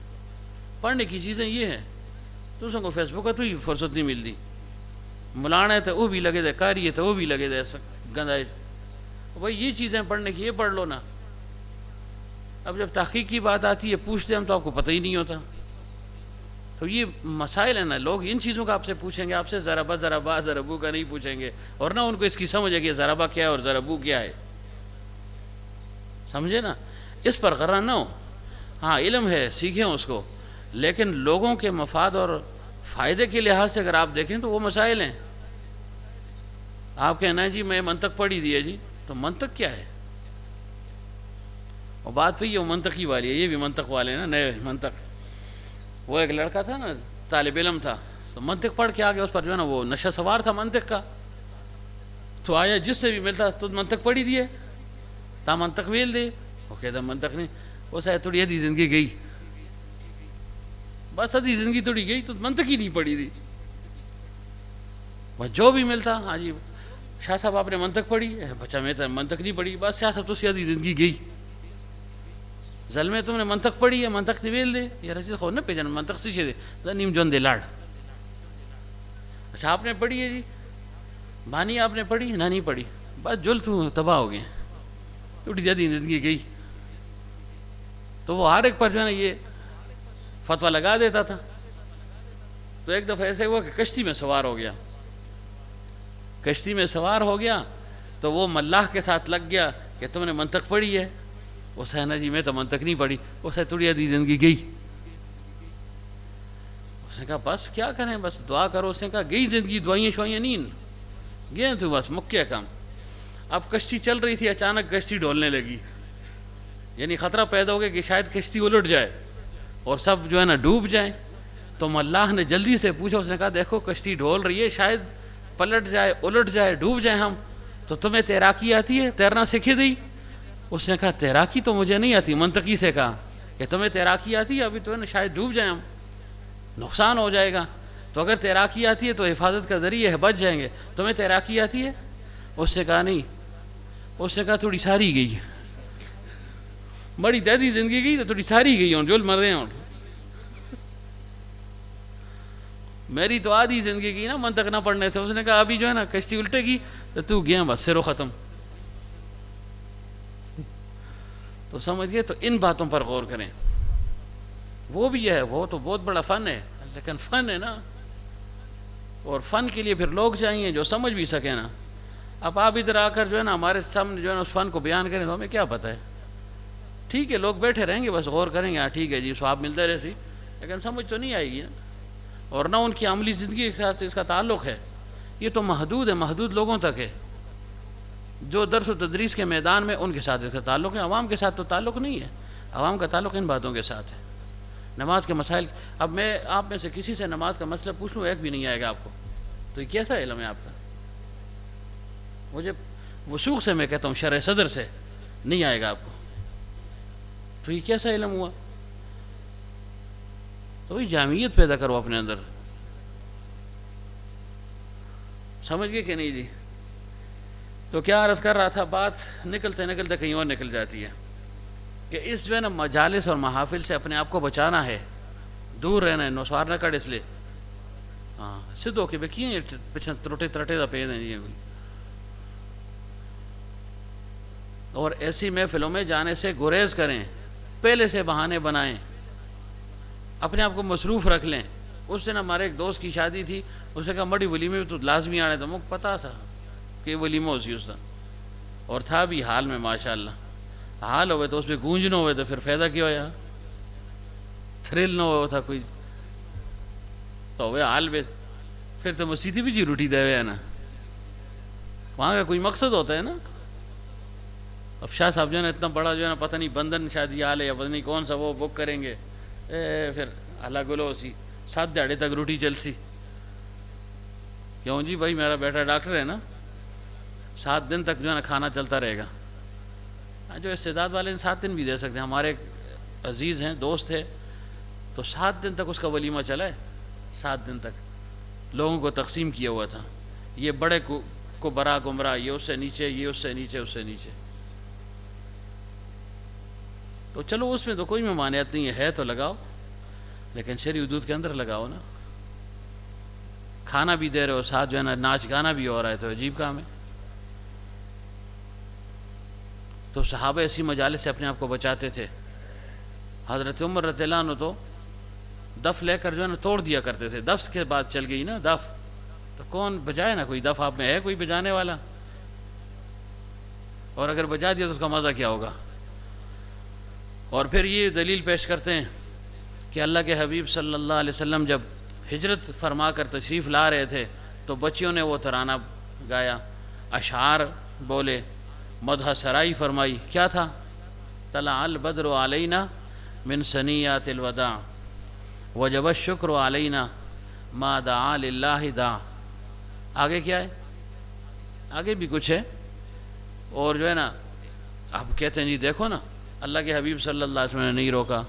پڑھنے کی چیزیں یہ ہیں، دوسروں کو فیس بک کا تو ہی فرصت نہیں ملتی، ملانے تو وہ بھی لگے دے، کاری ہے تو وہ بھی لگے دے گندائے. بھائی یہ چیزیں پڑھنے کی، یہ پڑھ لو نا. اب جب تحقیق کی بات آتی ہے پوچھتے ہم تو آپ کو پتہ ہی نہیں ہوتا. تو یہ مسائل ہیں نا، لوگ ان چیزوں کا آپ سے پوچھیں گے، آپ سے ضربہ ضربہ ضربو کا نہیں پوچھیں گے، اور نہ ان کو اس کی سمجھ ہے کہ ضربہ کیا ہے اور ضربو کیا ہے. سمجھے نا، اس پر غرہ نہ ہو. ہاں علم ہے، سیکھیں اس کو، لیکن لوگوں کے مفاد اور فائدے کے لحاظ سے اگر آپ دیکھیں تو وہ مسائل ہیں. آپ کہنا ہے جی میں منطق پڑھی دی ہے جی، تو منطق کیا ہے؟ اور بات وہی ہے، وہ منطقی والی ہے، یہ بھی منطق والے ہیں نا، نئے منطق. وہ ایک لڑکا تھا نا، طالب علم تھا، تو منطق پڑھ کے آگے اس پر جو ہے نا وہ نشہ سوار تھا منطق کا. تو آیا جس سے بھی ملتا تو منطق پڑھی دیے، تا منطق ویل دے. وہ کہتا منطق نہیں، وہ سا تھوڑی ادھی زندگی گئی، بس ادھی زندگی تھوڑی گئی تو منطق ہی نہیں پڑھی دی. بس جو بھی ملتا، ہاں جی شاہ صاحب آپ نے منطق پڑھی، بچہ میں تو منطق نہیں پڑھی، بس شاہ صاحب تو سی ادھی زندگی گئی. ظلمے تم نے منطق پڑھی ہے، منطق تی ویل دے یا رسید خود نہ پیجن منطق سے دے نیم جون دے لاڑ. اچھا آپ نے پڑھی ہے جی، بانی آپ نے پڑھی نہ نہیں پڑھی، بس جل تو تباہ ہو گئے، تھوڑی زیادہ زندگی گئی. تو وہ ہر ایک پر جو ہے نا یہ فتویٰ لگا دیتا تھا. تو ایک دفعہ ایسے ہوا کہ کشتی میں سوار ہو گیا، کشتی میں سوار ہو گیا تو وہ ملاح کے ساتھ لگ گیا کہ تم نے منطق پڑھی ہے. وہ سہنا جی میں تو منطق نہیں پڑھی. وہ سہ تھوڑی آدھی زندگی گئی. اس نے کہا بس کیا کریں، بس دعا کرو. اس نے کہا گئی زندگی، دعائیں شوائیں نہیں گئے تو بس مکیا کام. اب کشتی چل رہی تھی، اچانک کشتی ڈولنے لگی، یعنی خطرہ پیدا ہو گیا کہ شاید کشتی الٹ جائے اور سب جو ہے نا ڈوب جائیں. تو ملاح نے جلدی سے پوچھا، اس نے کہا دیکھو کشتی ڈول رہی ہے، شاید پلٹ جائے، الٹ جائے، ڈوب جائیں ہم، تو تمہیں تیراکی آتی ہے؟ تیرنا سکھے دی؟ اس نے کہا تیراکی تو مجھے نہیں آتی. منطقی سے کہا کہ تمہیں تیراکی آتی ہے؟ ابھی تو ہے نا شاید ڈوب جائیں ہم، نقصان ہو جائے گا. تو اگر تیراکی آتی ہے تو حفاظت کا ذریعہ ہے، بچ جائیں گے. تمہیں تیراکی آتی ہے؟ اس نے کہا نہیں. اس نے کہا تھوڑی ساری گئی، بڑی تیزی زندگی گئی تو تھوڑی ساری گئی ہوں، جول مر رہے ہوں. میری تو آدھی زندگی کی نا منطق نہ پڑھنے سے. اس نے کہا ابھی جو ہے نا کشتی الٹے گی تو گیا بس سرو ختم. تو سمجھ گئے. تو ان باتوں پر غور کریں. وہ بھی ہے، وہ تو بہت بڑا فن ہے، لیکن فن ہے نا، اور فن کے لیے پھر لوگ چاہیے جو سمجھ بھی سکیں نا. اب آپ ادھر آ کر جو ہے نا ہمارے سامنے جو ہے نا اس فن کو بیان کریں تو ہمیں کیا پتہ ہے. ٹھیک ہے لوگ بیٹھے رہیں گے بس غور کریں گے، ہاں ٹھیک ہے جی سواب ملتا رہے سی، لیکن سمجھ تو نہیں آئے گی نا، اور نہ ان کی عملی زندگی کے ساتھ اس کا تعلق ہے. یہ تو محدود ہے، محدود لوگوں تک ہے جو درس و تدریس کے میدان میں ان کے ساتھ اس کا تعلق ہے. عوام کے ساتھ تو تعلق نہیں ہے. عوام کا تعلق ان باتوں کے ساتھ ہے. نماز کے مسائل، اب میں آپ میں سے کسی سے نماز کا مسئلہ پوچھ لوں ایک بھی نہیں آئے گا آپ کو. تو یہ کیسا علم ہے آپ کا؟ مجھے وثوق سے میں کہتا ہوں شرح صدر سے نہیں آئے گا آپ کو. تو یہ کیسا علم ہوا؟ تو وہی جامعیت پیدا کرو اپنے اندر. سمجھ گئے کہ نہیں جی؟ تو کیا عرض کر رہا تھا، بات نکلتے نکلتے کہیں اور نکل جاتی ہے کہ اس جو ہے نا مجالس اور محافل سے اپنے آپ کو بچانا ہے، دور رہنا ہے، نوسوار نہ کر اس لیے. ہاں سدھو کے بکیے پیچھے ترٹے ترٹے دا پے دیں جی. اور ایسی محفلوں میں جانے سے گریز کریں، پہلے سے بہانے بنائیں، اپنے آپ کو مصروف رکھ لیں. اس دن ہمارے ایک دوست کی شادی تھی، اس نے کہا بڑی ولیمے میں تو لازمی آنے تھا. مجھے پتا تھا کہ ولیمہ اسی اس طرح، اور تھا بھی حال میں ماشاءاللہ. حال ہوئے تو اس پہ گونج نہ ہوئے تو پھر فائدہ کیا ہوا، تھرل نہ ہوا تھا کوئی تو ہوئے حال میں. پھر تو مسیدی بھی جی روٹی دے ہوئے ہے نا، وہاں کا کوئی مقصد ہوتا ہے نا. اب شاہ صاحب جو ہے نا اتنا بڑا جو ہے نا پتہ نہیں بندن شادی حال ہے یا پتہ نہیں کون سا وہ بک کریں گے، پھر اللہ گلو سی 7 دہاڑے تک روٹی چلسی. کیوں جی بھائی میرا بیٹا ڈاکٹر ہے نا، 7 دن تک جو ہے نا کھانا چلتا رہے گا. جو استعداد والے 7 دن بھی دے سکتے ہیں. ہمارے عزیز ہیں، دوست ہے، تو 7 دن تک اس کا ولیمہ چلا ہے، 7 دن تک لوگوں کو تقسیم کیا ہوا تھا، یہ بڑے کو برا گمراہ، یہ اس سے نیچے، یہ اس سے نیچے، اس سے نیچے. تو چلو اس میں تو کوئی ممانعت نہیں ہے تو لگاؤ، لیکن شرعی حدود کے اندر لگاؤ نا. کھانا بھی دے رہے ہو، ساتھ جو ہے نا ناچ گانا بھی ہو رہا ہے، تو عجیب کام ہے. تو صحابہ اسی مجالس سے اپنے آپ کو بچاتے تھے. حضرت عمر رضی اللہ عنہ تو دف لے کر جو ہے نا توڑ دیا کرتے تھے. دف کے بعد چل گئی نا دف، تو کون بجائے نا؟ کوئی دف آپ میں ہے کوئی بجانے والا؟ اور اگر بجا دیا تو اس کا مزہ کیا ہوگا؟ اور پھر یہ دلیل پیش کرتے ہیں کہ اللہ کے حبیب صلی اللہ علیہ وسلم جب ہجرت فرما کر تشریف لا رہے تھے تو بچیوں نے وہ ترانہ گایا، اشعار بولے، مدح سرائی فرمائی. کیا تھا؟ طلع البدر علینا من ثنیات الوداع وجب الشکر علینا ما دعا للہ داع. آگے کیا ہے؟ آگے بھی کچھ ہے. اور جو ہے نا اب کہتے ہیں جی دیکھو نا اللہ کے حبیب صلی اللہ علیہ وسلم نے نہیں روکا.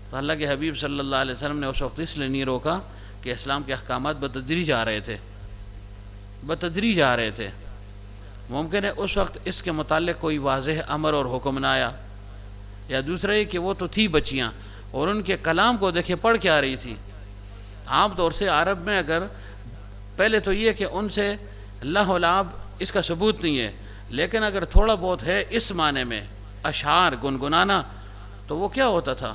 تو اللہ کے حبیب صلی اللہ علیہ وسلم نے اس وقت اس لیے نہیں روکا کہ اسلام کے احکامات بتدریج آ رہے تھے، بتدریج آ رہے تھے. ممکن ہے اس وقت اس کے متعلق کوئی واضح امر اور حکم نہ آیا، یا دوسرا یہ کہ وہ تو تھی بچیاں اور ان کے کلام کو دیکھے پڑھ کے آ رہی تھی. عام طور سے عرب میں اگر پہلے تو یہ کہ ان سے اللہ ولعب اس کا ثبوت نہیں ہے، لیکن اگر تھوڑا بہت ہے اس معنی میں اشعار گنگنانا، تو وہ کیا ہوتا تھا؟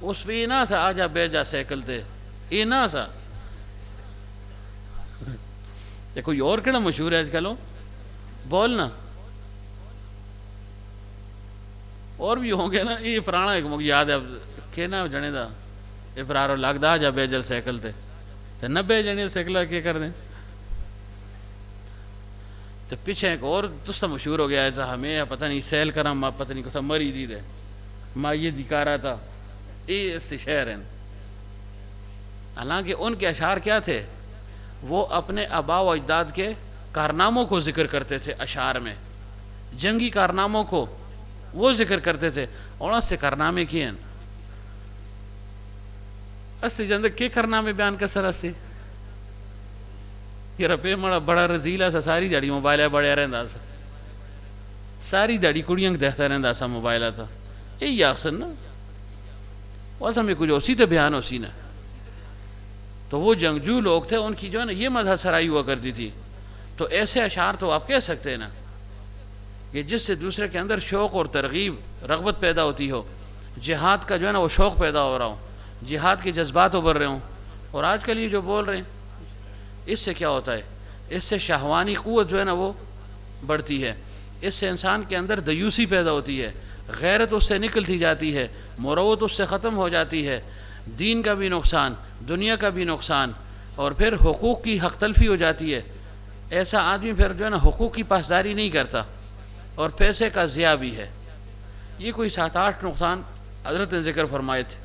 اس پہ اینا سا آجا بیجا سیکل تھے، اینا سا. کوئی اور کہنا مشہور ہے آج کل بولنا اور بھی ہوں گے نا. یہ پرانا ایک مجھے یاد ہے کہنا جنے دا افرارو لگدا جا بیجل سیکل تھے تو نہ بیجنے سیکلا کیا کر دیں. تو پیچھے ایک اور دوستا مشہور ہو گیا ایسا ہمیں پتہ نہیں سیل کرم پتہ نہیں کسا مری دی دے ماں یہ دکھا رہا تھا یہ اس سے شہر ہیں. حالانکہ ان کے اشعار کیا تھے؟ وہ اپنے آباء و اجداد کے کارناموں کو ذکر کرتے تھے اشعار میں، جنگی کارناموں کو وہ ذکر کرتے تھے. اور اس سے کارنامے کیے ہیں اس جند کے کارنامے بیان کر سر استے یہ رپے مڑا بڑا رزیلا سا ساری دیڑی موبائل ہے بڑے رہندا سا ساری دیڑی کڑیاں دیکھتا رہندا سا موبائل تھا. یہی اکثر نا اصل میں کچھ اسی تے بیان اسی نا. تو وہ جنگجو لوگ تھے، ان کی جو ہے نا یہ مذہب سرائی ہوا کرتی تھی. تو ایسے اشعار تو آپ کہہ سکتے ہیں نا کہ جس سے دوسرے کے اندر شوق اور ترغیب رغبت پیدا ہوتی ہو، جہاد کا جو ہے نا وہ شوق پیدا ہو رہا ہو، جہاد کے جذبات ابھر رہے ہوں. اور آج کل یہ جو بول رہے ہیں اس سے کیا ہوتا ہے؟ اس سے شہوانی قوت جو ہے نا وہ بڑھتی ہے، اس سے انسان کے اندر دیوسی پیدا ہوتی ہے، غیرت اس سے نکلتی جاتی ہے، مروت اس سے ختم ہو جاتی ہے، دین کا بھی نقصان، دنیا کا بھی نقصان، اور پھر حقوق کی حق تلفی ہو جاتی ہے. ایسا آدمی پھر جو ہے نا حقوق کی پاسداری نہیں کرتا اور پیسے کا ضیاع بھی ہے. یہ کوئی 7-8 نقصان حضرت نے ذکر فرمائے تھے.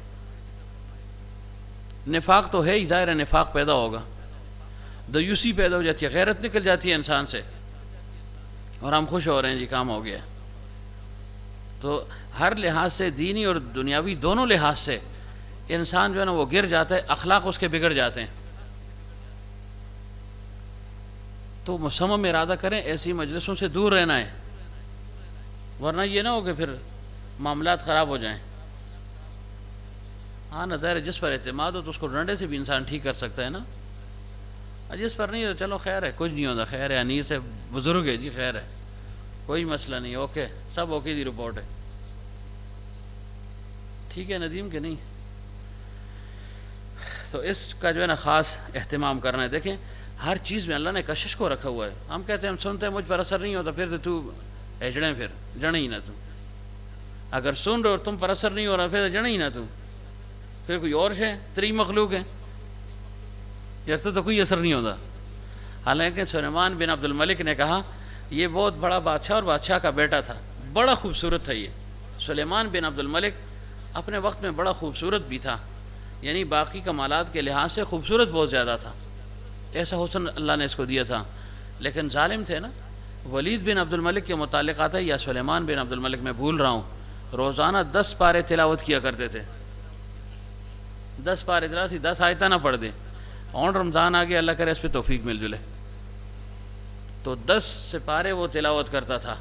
نفاق تو ہے ہی، ظاہر نفاق پیدا ہوگا، دیوسی پیدا ہو جاتی ہے، غیرت نکل جاتی ہے انسان سے، اور ہم خوش ہو رہے ہیں جی کام ہو گیا. تو ہر لحاظ سے دینی اور دنیاوی دونوں لحاظ سے انسان جو ہے نا وہ گر جاتا ہے، اخلاق اس کے بگڑ جاتے ہیں. تو مصمم ارادہ کریں ایسی مجلسوں سے دور رہنا ہے، ورنہ یہ نہ ہو کہ پھر معاملات خراب ہو جائیں. ہاں نا ظاہر جس پر اعتماد ہو تو اس کو ڈنڈے سے بھی انسان ٹھیک کر سکتا ہے نا. جس پر نہیں تو چلو خیر ہے، کچھ نہیں ہوتا، خیر ہے، انیس ہے، بزرگ ہے جی، خیر ہے، کوئی مسئلہ نہیں، اوکے سب اوکے دی رپورٹ ہے. ٹھیک ہے ندیم کہ نہیں؟ تو اس کا جو ہے نا خاص اہتمام کرنا ہے. دیکھیں ہر چیز میں اللہ نے کشش کو رکھا ہوا ہے. ہم کہتے ہیں ہم سنتے ہیں مجھ پر اثر نہیں ہوتا، پھر تو ہجڑیں پھر جڑیں ہی نہ تو. اگر سن رہے اور تم پر اثر نہیں ہو رہا پھر جڑیں ہی نہ تو، پھر کوئی اور شے تری مخلوق ہے یار تو کوئی اثر نہیں ہوتا. حالانکہ سلیمان بن عبد الملک نے کہا یہ بہت بڑا بادشاہ اور بادشاہ کا بیٹا تھا، بڑا خوبصورت تھا. یہ سلیمان بن عبد الملک اپنے وقت میں بڑا خوبصورت بھی تھا، یعنی باقی کمالات کے لحاظ سے خوبصورت بہت زیادہ تھا، ایسا حسن اللہ نے اس کو دیا تھا. لیکن ظالم تھے نا. ولید بن عبد الملک کے متعلق آتا ہے یا سلیمان بن عبد الملک میں بھول رہا ہوں، روزانہ 10 پارے تلاوت کیا کرتے تھے. 10 پارے تلاوت 10 آیتیں نہ پڑھ دیں. اور رمضان آ گیا، اللہ کرے اس پہ توفیق مل جلے، تو 10 سپارے وہ تلاوت کرتا تھا.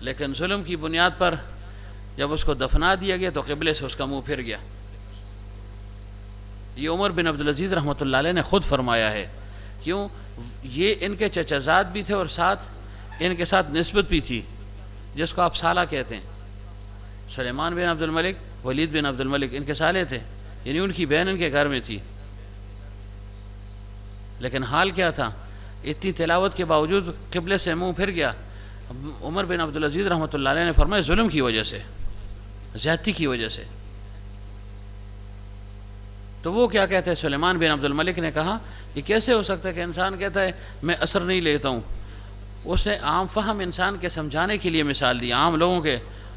لیکن ظلم کی بنیاد پر جب اس کو دفنا دیا گیا تو قبلے سے اس کا منہ پھر گیا. یہ عمر بن عبدالعزیز رحمۃ اللہ علیہ نے خود فرمایا ہے. کیوں؟ یہ ان کے چچازاد بھی تھے اور ساتھ ان کے ساتھ نسبت بھی تھی، جس کو آپ سالہ کہتے ہیں. سلیمان بن عبد الملک، ولید بن عبد الملک ان کے سالے تھے، یعنی ان کی بہن ان کے گھر میں تھی. لیکن حال کیا تھا؟ اتنی تلاوت کے باوجود قبلے سے منہ پھر گیا. عمر بن عبدالعزیز رحمۃ اللہ علیہ نے فرمایا ظلم کی وجہ سے، زیادتی کی وجہ سے. تو وہ کیا کہتے ہیں؟ سلیمان بن عبد الملک نے کہا کہ کیسے ہو سکتا ہے کہ انسان کہتا ہے میں اثر نہیں لیتا ہوں. اس نے عام فہم انسان کے سمجھانے کے لیے مثال دی، عام لوگوں کے.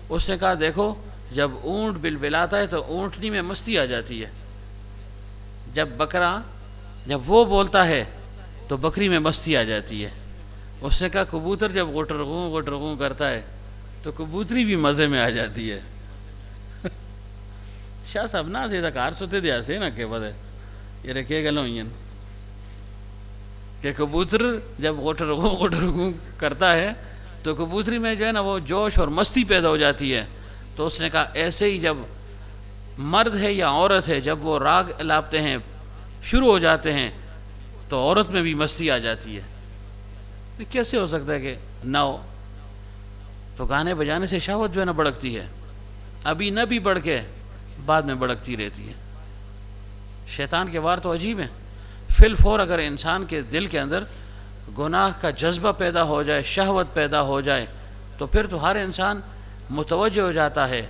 اس نے کہا دیکھو جب اونٹ بلبلاتا ہے تو اونٹنی میں مستی آ جاتی ہے، جب وہ بولتا ہے تو بکری میں مستی آ جاتی ہے. اس نے کہا کبوتر جب غٹر غوں کرتا ہے تو کبوتری بھی مزے میں آ جاتی ہے. شاہ صاحب نہ سیدھا کار سوتے دیا سے نا کہ بده یہ رکھے گلوں کہ کبوتر جب غٹر غوں کرتا ہے تو کبوتری میں جو ہے نا وہ جوش اور مستی پیدا ہو جاتی ہے. تو اس نے کہا ایسے ہی جب مرد ہے یا عورت ہے جب وہ راگ الاپتے ہیں، شروع ہو جاتے ہیں، تو عورت میں بھی مستی آ جاتی ہے. کیسے ہو سکتا ہے کہ نہ ہو؟ تو گانے بجانے سے شہوت جو ہے نا بڑھتی ہے، ابھی نہ بھی بڑھ کے بعد میں بڑھتی رہتی ہے. شیطان کے وار تو عجیب ہیں. فی الفور اگر انسان کے دل کے اندر گناہ کا جذبہ پیدا ہو جائے، شہوت پیدا ہو جائے، تو پھر تو ہر انسان متوجہ ہو جاتا ہے،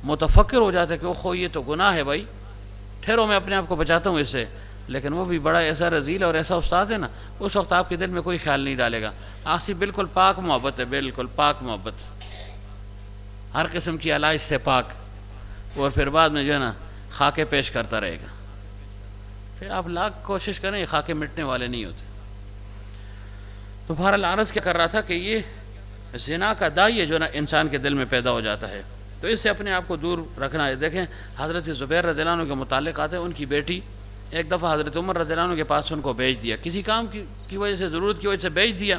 متفکر ہو جاتا ہے کہ اوہ یہ تو گناہ ہے بھائی، ٹھہرو میں اپنے آپ کو بچاتا ہوں اس سے. لیکن وہ بھی بڑا ایسا رذیل اور ایسا استاد ہے نا، اس وقت آپ کے دل میں کوئی خیال نہیں ڈالے گا. آپ سے بالکل پاک محبت ہے، بالکل پاک محبت، ہر قسم کی علائش سے پاک. اور پھر بعد میں جو ہے نا خاکے پیش کرتا رہے گا. پھر آپ لاکھ کوشش کریں یہ خاکے مٹنے والے نہیں ہوتے. تو بہرحال عرض کیا کر رہا تھا کہ یہ زنا کا داعیہ جو نا انسان کے دل میں پیدا ہو جاتا ہے، تو اس سے اپنے آپ کو دور رکھنا ہے. دیکھیں حضرت زبیر رضی اللہ عنہ کے متعلق آتے ہیں، ان کی بیٹی ایک دفعہ حضرت عمر رضی اللہ عنہ کے پاس ان کو بھیج دیا، کسی کام کی وجہ سے، ضرورت کی وجہ سے بھیج دیا.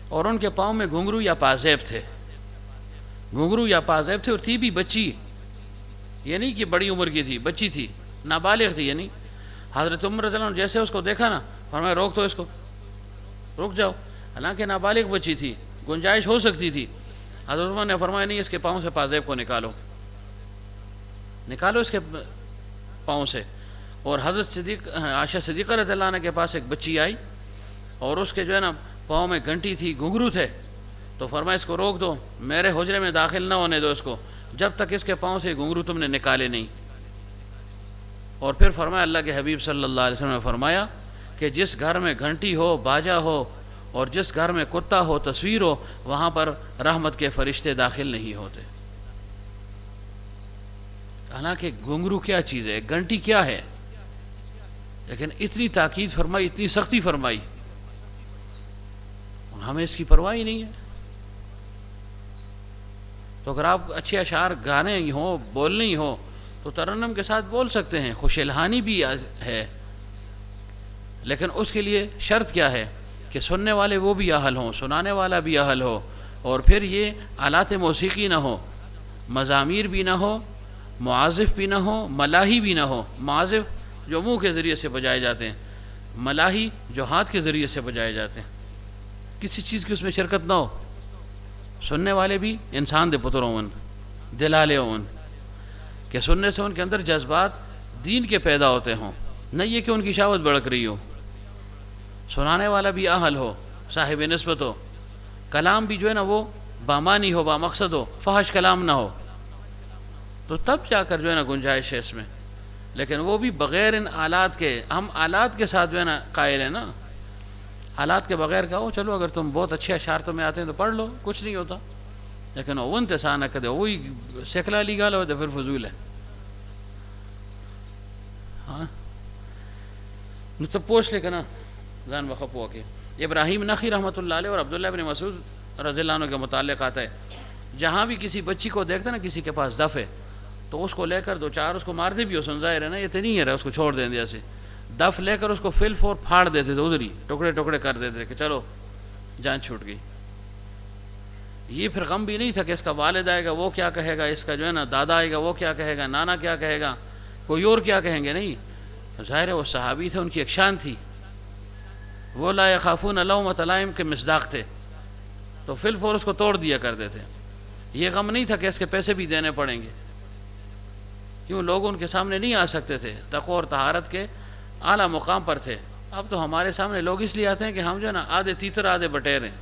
اور ان کے پاؤں میں گھنگرو یا پازیب تھے، اور تھی بھی بچی، یہ نہیں کہ بڑی عمر کی تھی، بچی تھی، نابالغ تھی. یعنی حضرت عمر رضی اللہ عنہ جیسے اس کو دیکھا نا، فرمایا روک تو اس کو، رک جاؤ. حالانکہ نابالغ بچی تھی، گنجائش ہو سکتی تھی. حضرت عمر نے فرمایا نہیں، اس کے پاؤں سے پازیب کو نکالو اس کے پاؤں سے. اور حضرت عائشہ صدیقہ رضی اللہ عنہ کے پاس ایک بچی آئی اور اس کے جو ہے نا پاؤں میں گھنٹی تھی، گھنگرو تھے. تو فرمایا اس کو روک دو، میرے حجرے میں داخل نہ ہونے دو اس کو جب تک اس کے پاؤں سے گھنگرو تم نے نکالے نہیں. اور پھر فرمایا اللہ کے حبیب صلی اللہ علیہ وسلم نے فرمایا کہ جس گھر میں گھنٹی ہو، باجا ہو، اور جس گھر میں کتا ہو، تصویر ہو، وہاں پر رحمت کے فرشتے داخل نہیں ہوتے. حالانکہ گھنگرو کیا چیز ہے، گھنٹی کیا ہے، لیکن اتنی تاکید فرمائی، اتنی سختی فرمائی، ہمیں اس کی پرواہ ہی نہیں ہے. تو اگر آپ اچھے اشعار گانے ہی ہوں، بولنے ہی ہوں، تو ترنم کے ساتھ بول سکتے ہیں، خوش الحانی بھی ہے. لیکن اس کے لیے شرط کیا ہے کہ سننے والے وہ بھی اہل ہوں، سنانے والا بھی اہل ہو، اور پھر یہ آلات موسیقی نہ ہو، مزامیر بھی نہ ہو، معازف بھی نہ ہو، ملاحی بھی نہ ہو. معازف جو منہ کے ذریعے سے بجائے جاتے ہیں، ملاحی جو ہاتھ کے ذریعے سے بجائے جاتے ہیں، کسی چیز کی اس میں شرکت نہ ہو. سننے والے بھی انسان دے پتر ہون، دلالے ہون، کہ سننے سے ان کے اندر جذبات دین کے پیدا ہوتے ہوں، نہ یہ کہ ان کی شہوت بڑک رہی ہو. سنانے والا بھی اہل ہو، صاحب نسبت ہو، کلام بھی جو ہے نا وہ بامانی ہو، بامقصد ہو، فحش کلام نہ ہو، تو تب جا کر جو ہے نا گنجائش ہے اس میں. لیکن وہ بھی بغیر ان آلات کے، ہم آلات کے ساتھ جو ہے نا قائل ہیں نا، آلات کے بغیر کہو چلو اگر تم بہت اچھے اشعار تمہیں آتے ہیں تو پڑھ لو، کچھ نہیں ہوتا. لیکن وہ انتسان نہ کرے، وہی سیکلا لی گال ہو تو پھر فضول ہے. ہاں تو پوچھ لے کنا جان بخپ ہو کے. ابراہیم نخی رحمۃ اللہ علیہ اور عبداللہ بن مسعود رضی اللہ عنہ کے متعلق آتا ہے جہاں بھی کسی بچی کو دیکھتا نا کسی کے پاس دف ہے تو اس کو لے کر دو چار اس کو مار دے بھی ہو ظاہر ہے نا، یہ تو نہیں ہے اس کو چھوڑ دیں جیسے دف لے کر اس کو فل فور پھاڑ دیتے تھے، ادھر ہی ٹکڑے ٹکڑے کر دیتے کہ چلو جان چھوٹ گئی۔ یہ پھر غم بھی نہیں تھا کہ اس کا والد آئے گا وہ کیا کہے گا، اس کا جو ہے نا دادا آئے گا وہ کیا کہے گا، نانا کیا کہے گا، کوئی اور کیا کہیں گے، نہیں، ظاہر ہے وہ صحابی تھے، ان کی ایک شان تھی، وہ لا یخافون لومۃ لائم کے مصداق تھے، تو فل فور اس کو توڑ دیا کرتے تھے۔ یہ غم نہیں تھا کہ اس کے پیسے بھی دینے پڑیں گے، کیوں لوگ ان کے سامنے نہیں آ سکتے تھے، تقوی اور طہارت کے اعلیٰ مقام پر تھے۔ اب تو ہمارے سامنے لوگ اس لیے آتے ہیں کہ ہم جو ہے نا آدھے تیتر آدھے بٹیر ہیں،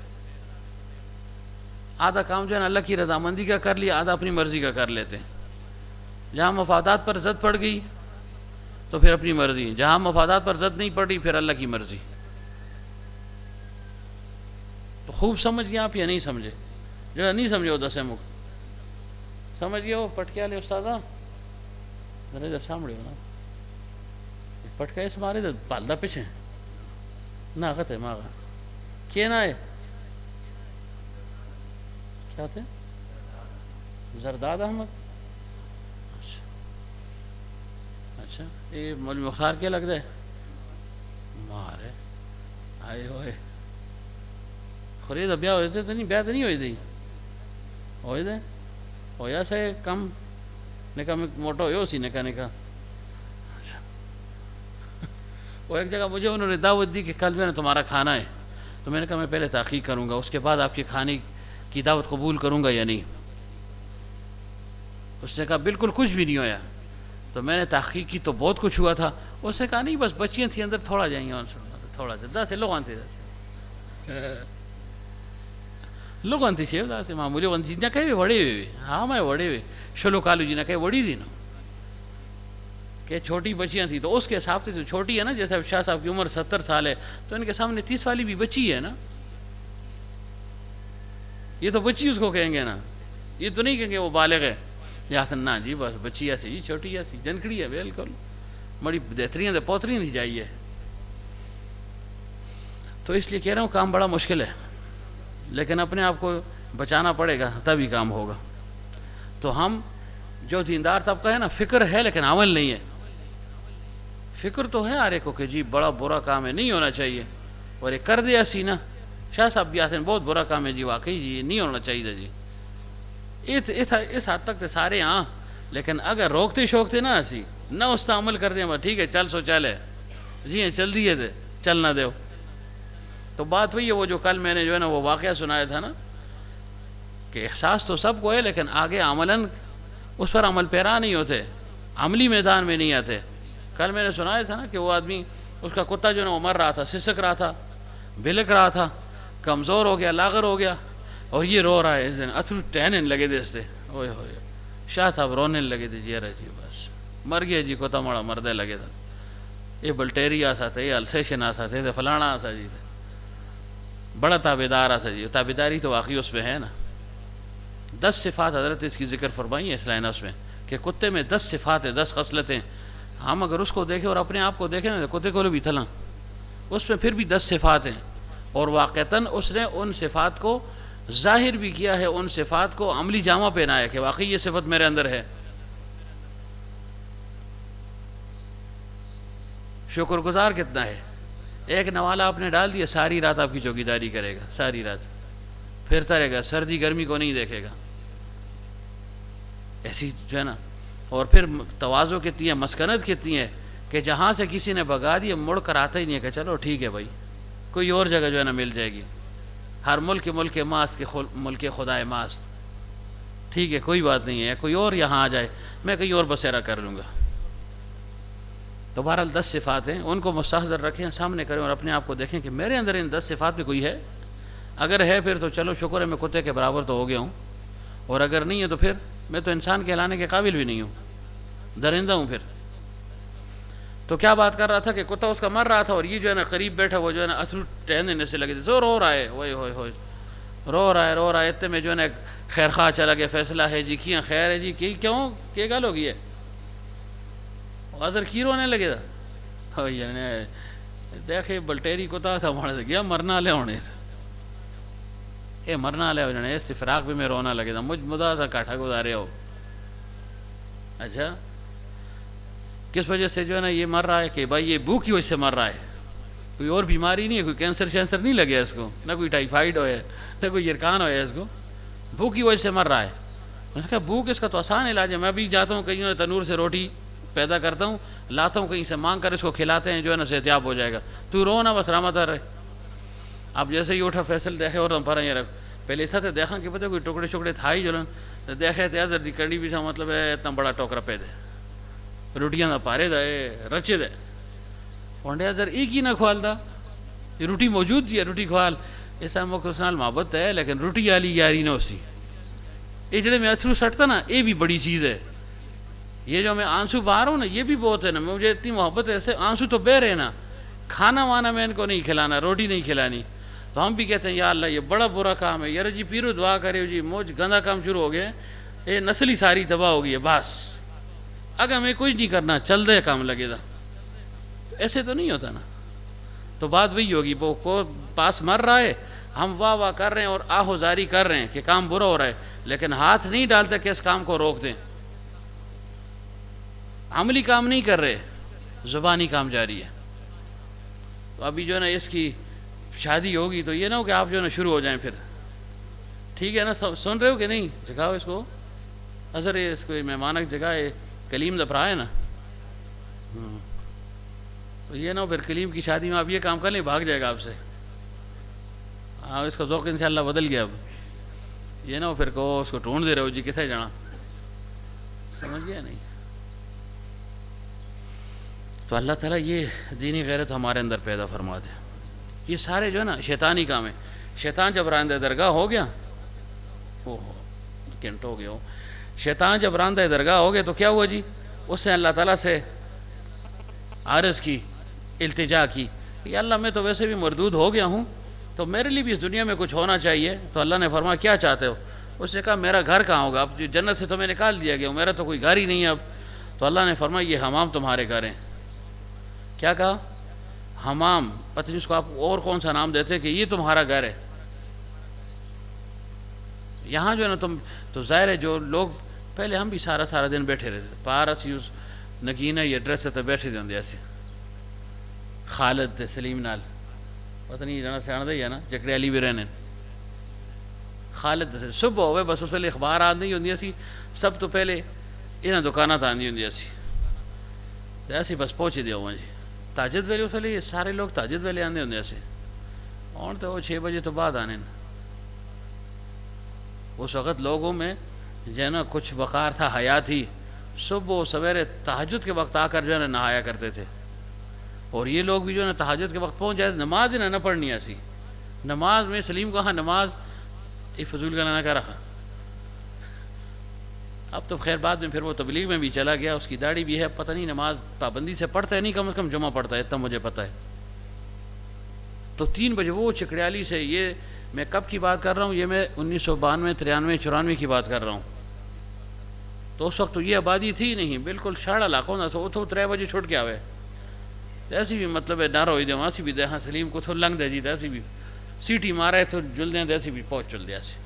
آدھا کام جو ہے نا اللہ کی رضامندی کا کر لیا، آدھا اپنی مرضی کا کر لیتے ہیں۔ جہاں مفادات پر زد پڑ گئی تو پھر اپنی مرضی، جہاں مفادات پر زد نہیں پڑی پھر اللہ کی مرضی۔ تو خوب سمجھ گیا آپ یا نہیں سمجھے؟ جڑا نہیں سمجھے وہ دسے مک سمجھ گیا وہ پٹکیا لے استاذہ ذرا ادھر سامنے ہو نا پٹکا اس مارے تو بالدہ پیچھے نہ آگت ہے ماغا کیا نہ ہے کیا تھے زرداد احمد اچھا یہ مولوی مختار کیا لگتا ہے مارے آئے ہوئے خرید بیاہ ہوئے تھے تو نہیں بیاہ تو نہیں ہوئی تھی ہوئے تھے ہویا سے کم نکاح میں موٹا ہوئے اسی نکاح وہ ایک جگہ مجھے انہوں نے دعوت دی کہ کل میں نے تمہارا کھانا ہے تو میں نے کہا میں پہلے تحقیق کروں گا اس کے بعد آپ کے کھانے کی دعوت قبول کروں گا یا نہیں۔ اس نے کہا بالکل کچھ بھی نہیں ہویا، تو میں نے تحقیق کی تو بہت کچھ ہوا تھا۔ اس نے کہا نہیں بس بچیاں تھیں اندر تھوڑا جائیں گے تھوڑا سا دس لوگ آنتے لوگ آنتی شیو دس معمولی جی نہ کہے وڑے ہوئے ہاں میں وڑے ہوئے شلو کالو جی نہ کہے وڑی تھی نا کہ چھوٹی بچیاں تھیں تو اس کے حساب سے جو چھوٹی ہے نا جیسے شاہ صاحب کی عمر 70 سال ہے تو ان کے سامنے 30 والی بھی بچی ہے نا، یہ تو بچی اس کو کہیں گے نا، یہ تو نہیں کہیں گے وہ بالغ ہے یا حسن نا جی بس بچی ایسی جی چھوٹی ایسی جنکڑی ہے بالکل بڑی بہترین ہے پوتری نہیں جائیے۔ تو اس لیے کہہ رہا ہوں کام بڑا مشکل ہے لیکن اپنے آپ کو بچانا پڑے گا تبھی کام ہوگا۔ تو ہم جو دیندار طبقہ ہے نا فکر ہے لیکن عمل نہیں ہے، فکر تو ہے آرے کو کہ جی بڑا برا کام ہے نہیں ہونا چاہیے اور یہ کر دیا سی نا شاہ صاحب بھی آتے ہیں بہت برا کام ہے جی واقعی جی نہیں ہونا چاہیے جی اس حد تک تو سارے ہاں لیکن اگر روکتے شوکتے نہ اسی نہ اس کا عمل کر دیں ٹھیک ہے چل سو چل ہے جی ہیں چل دیے تھے چل نہ دیو تو بات وہی ہے وہ جو کل میں نے جو ہے نا وہ واقعہ سنایا تھا نا کہ احساس تو سب کو ہے لیکن آگے عملاً اس پر عمل پیرا نہیں ہوتے، عملی میدان میں نہیں آتے۔ کل میں نے سنایا تھا نا کہ وہ آدمی اس کا کتا جو ہے نا وہ مر رہا تھا سسک رہا تھا بھلک رہا تھا کمزور ہو گیا لاغر ہو گیا اور یہ رو رہا ہے اس دن اصل ٹہنے لگے تھے اس سے ہوئے ہوئے شاہ صاحب رونے لگے تھے جی ارے جی بس مر گیا جی کتا مڑا مردے لگے تھا یہ بلٹیری آسا تھے یہ السیشن آسا تھے فلانا آسا جی تھے بڑا تابیدار آسا جی تابیداری تو واقعی اس میں ہے نا 10 صفات حضرت اس کی ذکر فرمائی ہے اس لائن اس میں کہ کتے میں 10 صفات ہیں 10 خصلتیں ہم اگر اس کو دیکھیں اور اپنے آپ کو دیکھیں نا کتے کو بھی تھلا اس میں پھر بھی 10 صفات ہیں اور واقعتاً اس نے ان صفات کو ظاہر بھی کیا ہے ان صفات کو عملی جامہ پہنایا کہ واقعی یہ صفت میرے اندر ہے۔ شکر گزار کتنا ہے ایک نوالہ آپ نے ڈال دیا ساری رات آپ کی چوکیداری کرے گا ساری رات پھرتا رہے گا سردی گرمی کو نہیں دیکھے گا ایسی جو ہے نا اور پھر تواضع کتنی ہے مسکنت کتنی ہے کہ جہاں سے کسی نے بگا دیا مڑ کر آتا ہی نہیں ہے کہ چلو ٹھیک ہے بھائی کوئی اور جگہ جو ہے نا مل جائے گی ہر ملک ماست کے ملک خدائے ماست ٹھیک ہے کوئی بات نہیں ہے کوئی اور یہاں آ جائے میں کہیں اور بسیرا کر لوں گا۔ تو بہرحال 10 صفات ہیں ان کو مستحضر رکھیں سامنے کریں اور اپنے آپ کو دیکھیں کہ میرے اندر ان 10 صفات میں کوئی ہے، اگر ہے پھر تو چلو شکر ہے میں کتے کے برابر تو ہو گیا ہوں اور اگر نہیں ہے تو پھر میں تو انسان کہلانے کے قابل بھی نہیں ہوں درندہ ہوں۔ پھر تو کیا بات کر رہا تھا کہ کتا اس کا مر رہا تھا اور یہ جو ہے نا قریب بیٹھا وہ جو ہے نا اصل ٹہنے سے لگے تھے زور رو رہا ہے ہوئے رو رہا ہے اتنے میں جو ہے نا خیر خواہ چلا گیا فیصلہ ہے جی کیا خیر ہے جی کیوں کیا گل ہوگی ہے حضر کی رونے لگے تھا دیکھے بلٹیری کتا تھا وہاں سے گیا مرنا لے ہونے تھا اے مرنا لے انہوں نے استفراق بھی میں رونا لگے تھا مجھ مدا سا کاٹھا گزارے ہو. اچھا کس وجہ سے جو ہے نا یہ مر رہا ہے کہ بھائی یہ بھوک کی وجہ سے مر رہا ہے, کوئی اور بیماری نہیں ہے, کوئی کینسر شینسر نہیں لگے اس کو, نہ کوئی ٹائیفائڈ ہو ہے نہ کوئی یرکان ہو ہے, اس کو بھوک کی وجہ سے مر رہا ہے. میں نے کہا بھوک اس کا تو آسان علاج ہے, میں بھی جاتا ہوں کہیں تنور سے روٹی پیدا کرتا ہوں لاتا ہوں کہیں سے مانگ کر اس کو کھلاتے ہیں جو ہے نا صحتیاب ہو جائے گا, تو رو نا بس رحمت رہے. اب جیسے ہی اٹھا فیصل دیکھے اور پر یہ رکھ پہلے تھا تو دیکھا کہ پتہ کوئی ٹکڑے شکڑے تھا ہی جلن تو دیکھے تھے زردی کڑی بھی تھا مطلب ہے اتنا بڑا ٹوکرا پہ دے روٹیاں نہ پارے دے رچے دے پونڈیا زر ایک ہی نہ کھوال دا یہ روٹی موجود تھی روٹی کھوال ایسا مکرسنال محبت ہے لیکن روٹی آلی یاری نہ اسی یہ جڑے میں اتھرو سٹتا نا یہ بھی بڑی چیز ہے. یہ جو میں آنسو باہر ہوں نا یہ بھی بہت ہے نا, مجھے اتنی محبت ہے ایسے آنسو تو بہ رہے نا, کھانا وانا میں ان کو نہیں کھلانا, روٹی نہیں کھلانی, تو ہم بھی کہتے ہیں یا اللہ یہ بڑا برا کام ہے یار جی پیرو دعا کرے جی موج گندا کام شروع ہو گیا, یہ نسلی ساری تباہ ہو گئی ہے بس, اگر ہمیں کچھ نہیں کرنا چل دے کام لگے دا, ایسے تو نہیں ہوتا نا. تو بات وہی ہوگی وہ کو پاس مر رہا ہے ہم واہ واہ کر رہے ہیں اور آہوزاری کر رہے ہیں کہ کام برا ہو رہا ہے لیکن ہاتھ نہیں ڈالتے کہ اس کام کو روک دیں, عملی کام نہیں کر رہے, زبانی کام جاری ہے. تو ابھی جو ہے نا اس کی شادی ہوگی تو یہ نہ ہو کہ آپ جو ہے نا شروع ہو جائیں پھر, ٹھیک ہے نا, سن رہے ہو کہ نہیں, جگاؤ اس کو اثر ہے, اس کو مہمانک جگہ ہے کلیم دفرا ہے نا, تو یہ نہ ہو پھر کلیم کی شادی میں آپ یہ کام کر لیں بھاگ جائے گا آپ سے. ہاں اس کا ذوق انشاءاللہ بدل گیا, اب یہ نہ ہو پھر کہو اس کو ڈھونڈ دے رہے ہو جی کسے جانا, سمجھ گیا نہیں. تو اللہ تعالیٰ یہ دینی غیرت ہمارے اندر پیدا فرما دے. یہ سارے جو ہے نا شیطانی کام ہے. شیطان جب راندہ درگاہ ہو گیا, گھنٹہ ہو گیا ہو, شیطان جب راندہ درگاہ ہو گیا تو کیا ہوا جی, اس سے اللہ تعالیٰ سے عرض کی, التجا کی کہ اللہ میں تو ویسے بھی مردود ہو گیا ہوں تو میرے لیے بھی اس دنیا میں کچھ ہونا چاہیے. تو اللہ نے فرمایا کیا چاہتے ہو, اس نے کہا میرا گھر کہاں ہوگا, اب جنت سے تو میں نکال دیا گیا ہوں, میرا تو کوئی گھر ہی نہیں ہے اب. تو اللہ نے فرمایا یہ حمام تمہارے گھر ہیں. کیا کہا, حمام, پتہ نہیں اس کو آپ اور کون سا نام دیتے کہ یہ تمہارا گھر ہے. یہاں جو ہے نا تم تو ظاہر ہے جو لوگ پہلے ہم بھی سارا دن بیٹھے رہتے پارس یوز نگینہ یہ ڈریس تے بیٹھے دے ہوندے ایسے خالد تے سلیم نال, پتہ نہیں جانا سیاح دے یا نا جکڑے علی بھی رہنے, خالد تے صبح ہوئے بس اس ویلے اخبار آندی ہوندی سی, سب تو پہلے انہاں دکانات آندی ہوندی سی, ایسی بس پہنچ دیا ہوا جی. تاجد ویلے اس ویلے یہ سارے لوگ تاجد ویلے آندے ہوندے ایسے, اور تو وہ 6 بجے تو بعد آنے. اس وقت لوگوں میں جو ہے نا کچھ وقار تھا, حیا تھی, صبح و سویرے تہجد کے وقت آ کر جو ہے نا نہایا کرتے تھے. اور یہ لوگ بھی جو ہے نا تہجد کے وقت پہنچ جائے, نماز ہی نہ پڑھنی ایسی. نماز میں سلیم کو ہاں نماز یہ فضول کا نہ کر رہا. اب تو خیر بعد میں پھر وہ تبلیغ میں بھی چلا گیا, اس کی داڑھی بھی ہے, پتہ نہیں نماز پابندی سے پڑھتا ہے نہیں, کم از کم جمعہ پڑھتا ہے اتنا مجھے پتہ ہے. تو 3 بجے وہ چکڑیالی سے, یہ میں کب کی بات کر رہا ہوں, یہ میں 1992 93 94 کی بات کر رہا ہوں. تو اس وقت تو یہ آبادی تھی نہیں, بالکل شاڑا علاقوں نہ تو 3 بجے چھوٹ کے آوے. ایسی بھی مطلب ہے نہ روئی دے وہاں سی بھی دے, ہاں سلیم کو تو لنگ دے جی, ایسی بھی سیٹی مارے تو جل دیں, ایسی بھی پہنچ چل دیا سی.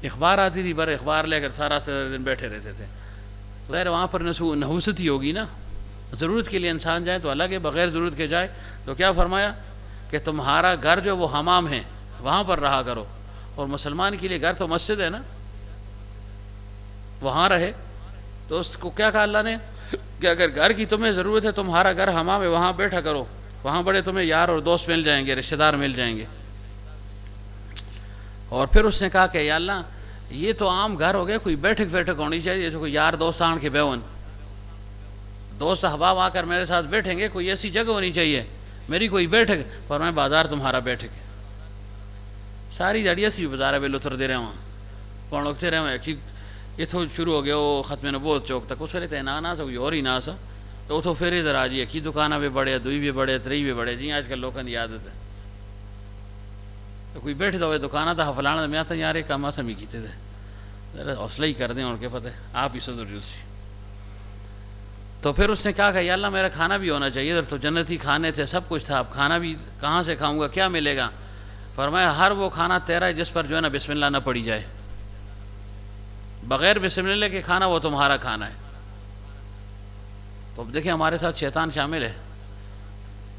اخبار آتی تھی, بر اخبار لے کر سارا دن بیٹھے رہتے تھے. تو ظاہر وہاں پر نحوست ہی ہوگی نا, ضرورت کے لیے انسان جائے تو الگ ہے, بغیر ضرورت کے جائے تو کیا فرمایا کہ تمہارا گھر جو وہ حمام ہے وہاں پر رہا کرو. اور مسلمان کے لیے گھر تو مسجد ہے نا, وہاں رہے. تو اس کو کیا کہا اللہ نے کہ اگر گھر کی تمہیں ضرورت ہے, تمہارا گھر حمام ہے, وہاں بیٹھا کرو, وہاں بڑے تمہیں یار اور دوست مل جائیں گے, رشتہ دار مل جائیں گے. اور پھر اس نے کہا کہ یا اللہ یہ تو عام گھر ہو گیا, کوئی بیٹھک ہونی چاہیے, جیسے کوئی یار دوست آن کے بیون دوست احباب آ کر میرے ساتھ بیٹھیں گے, کوئی ایسی جگہ ہونی چاہیے میری کوئی بیٹھک. اور میں بازار تمہارا بیٹھک ہے, ساری داڑیاں سی بازار ہے لطر دے رہے وہاں کون اگتے رہے ہیں. یہ تو شروع ہو گیا وہ ختم نبوت چوک تک, اس ویلے تو نہ سا کوئی اور ہی نہ سا, تو اتو پھر ادھر آ جی کی دکانیں بھی بڑے, دوئی بھی بڑے, تری بھی بڑے, جی آج کل لوگوں کی عادت ہے. تو کوئی بیٹھے تو دکانیں تھا فلانا میں تو یار ایک کام آسا بھی کیتے تھے, حوصلہ ہی کر دیں اور کے پتہ ہے آپ ہی صدر جوسی. تو پھر اس نے کہا کہ یا اللہ میرا کھانا بھی ہونا چاہیے, ادھر تو جنتی کھانے تھے, سب کچھ تھا, اب کھانا بھی کہاں سے کھاؤں گا, کیا ملے گا. فرمایا ہر وہ کھانا تیرا ہے جس پر جو ہے نا بسم اللہ نہ پڑھی جائے، بغیر بسم اللہ کے کھانا وہ تمہارا کھانا ہے۔ تو اب دیکھیں ہمارے ساتھ شیطان شامل ہے،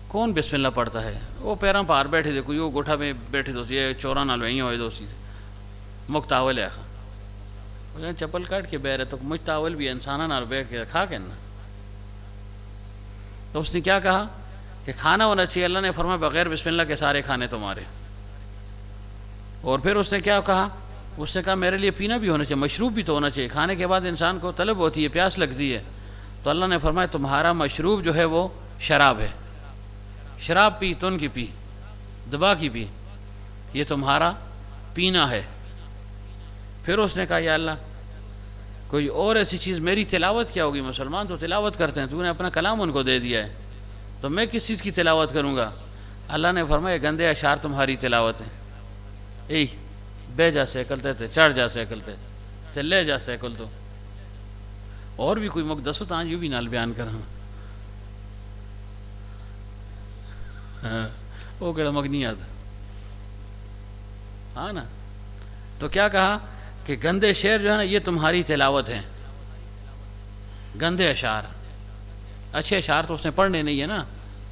کون بسم اللہ پڑھتا ہے؟ وہ پیراں پار بیٹھے تھے، کوئی وہ گوٹھا میں بیٹھے تو یہ چورا نال وہیں ہوئے دوستی تھے مکتاول ہے چپل کاٹ کے بہ رہے تو مجھ تاول بھی انسانہ نال بیٹھ کے کھا کے نا۔ تو اس نے کیا کہا کہ کھانا ہونا چاہیے، اللہ نے فرمایا بغیر بسم اللہ کے سارے کھانے تمہارے۔ اور پھر اس نے کیا کہا؟ اس نے کہا میرے لیے پینا بھی ہونا چاہیے، مشروب بھی تو ہونا چاہیے، کھانے کے بعد انسان کو طلب ہوتی ہے، پیاس لگتی ہے۔ تو اللہ نے فرمایا تمہارا مشروب جو ہے وہ شراب ہے، شراب پی، تن کی پی، دبا کی پی، یہ تمہارا پینا ہے۔ پھر اس نے کہا یا اللہ کوئی اور ایسی چیز، میری تلاوت کیا ہوگی؟ مسلمان تو تلاوت کرتے ہیں، تو نے اپنا کلام ان کو دے دیا ہے، تو میں کس چیز کی تلاوت کروں گا؟ اللہ نے فرمایا گندے اشعار تمہاری تلاوت ہے، ای بے جا سیکلتے تھے، چڑھ جا سیکلتے تے لے جا سیکل تو اور بھی کوئی مقدس تو آج یوں بھی نال بیان کر وہ کہڑا مگنیات ہاں نا۔ تو کیا کہا کہ گندے شعر جو ہے نا یہ تمہاری تلاوت ہیں، گندے اشعار، اچھے اشعار تو اس نے پڑھنے نہیں ہے نا،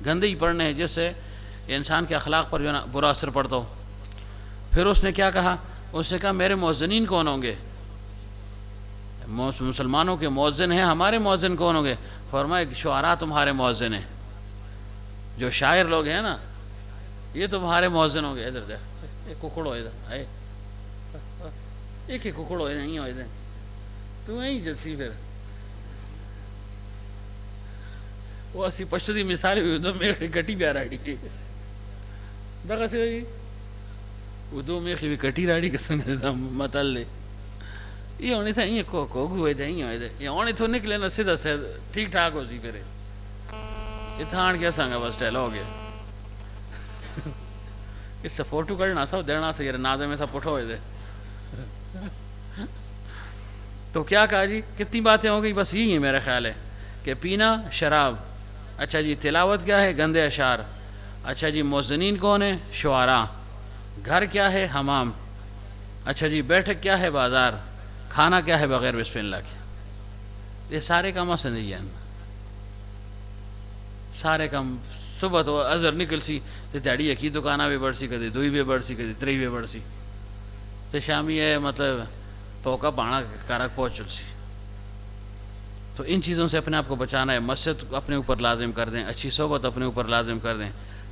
گندے ہی پڑھنے ہیں جس سے انسان کے اخلاق پر جو ہے نا برا اثر پڑتا ہو۔ پھر اس نے کیا کہا؟ اس نے کہا میرے مؤذنین کون ہوں گے؟ مسلمانوں کے مؤذن ہیں، ہمارے مؤذن کون ہوں گے؟ فرمایا شعراء تمہارے مؤذن ہیں، جو شاعر لوگ ہیں نا یہ تمہارے مؤذن ہوں گے۔ ادھر دیکھ ایک ککڑو ادھر آئے، ایک ہی ککڑو نہیں ہو ادھر تو یہیں جلسی پھر وہ اسی پشتو دی مثال بھی ادھو میں کٹی بھی راڑی دقا سی ہوئی ادھو میں بھی کٹی راڑی کسن مطل لے یہ ہونے تھا یہ کوگو ہوئے تھے یہ ہوئے تھے یہ ہونے تو نکلے نا سیدھا سے ٹھیک ٹھاک ہو سی پھر یہ تھان کیا سانگا بس ٹیل ہو گیا اس سے فوٹو کرنا سا دینا سے یہ نازے میں سا پٹھو ہوئے تھے۔ تو کیا کہا جی؟ کتنی باتیں ہو گئی؟ بس یہی ہے میرا خیال ہے کہ پینا شراب، اچھا جی تلاوت کیا ہے؟ گندے اشعار، اچھا جی مؤذنین کون ہیں؟ شعراء، گھر کیا ہے؟ حمام، اچھا جی بیٹھک کیا ہے؟ بازار، کھانا کیا ہے بغیر بسم اللہ کے؟ یہ سارے کام اسے نہیں ہیں، سارے کام صبح تو ازر نکل سی تو دیڑی ایک ہی دکانہ بھی بڑھ سی، کدی دوئی بھی بڑھ سی، کدی تری بھی بڑھ سی، تو شامی ہے مطلب پوکا پانا کارک پہنچ چل سی۔ تو ان چیزوں سے اپنے آپ کو بچانا ہے، مسجد اپنے اوپر لازم کر دیں، اچھی صحبت اپنے اوپر لازم کر دیں،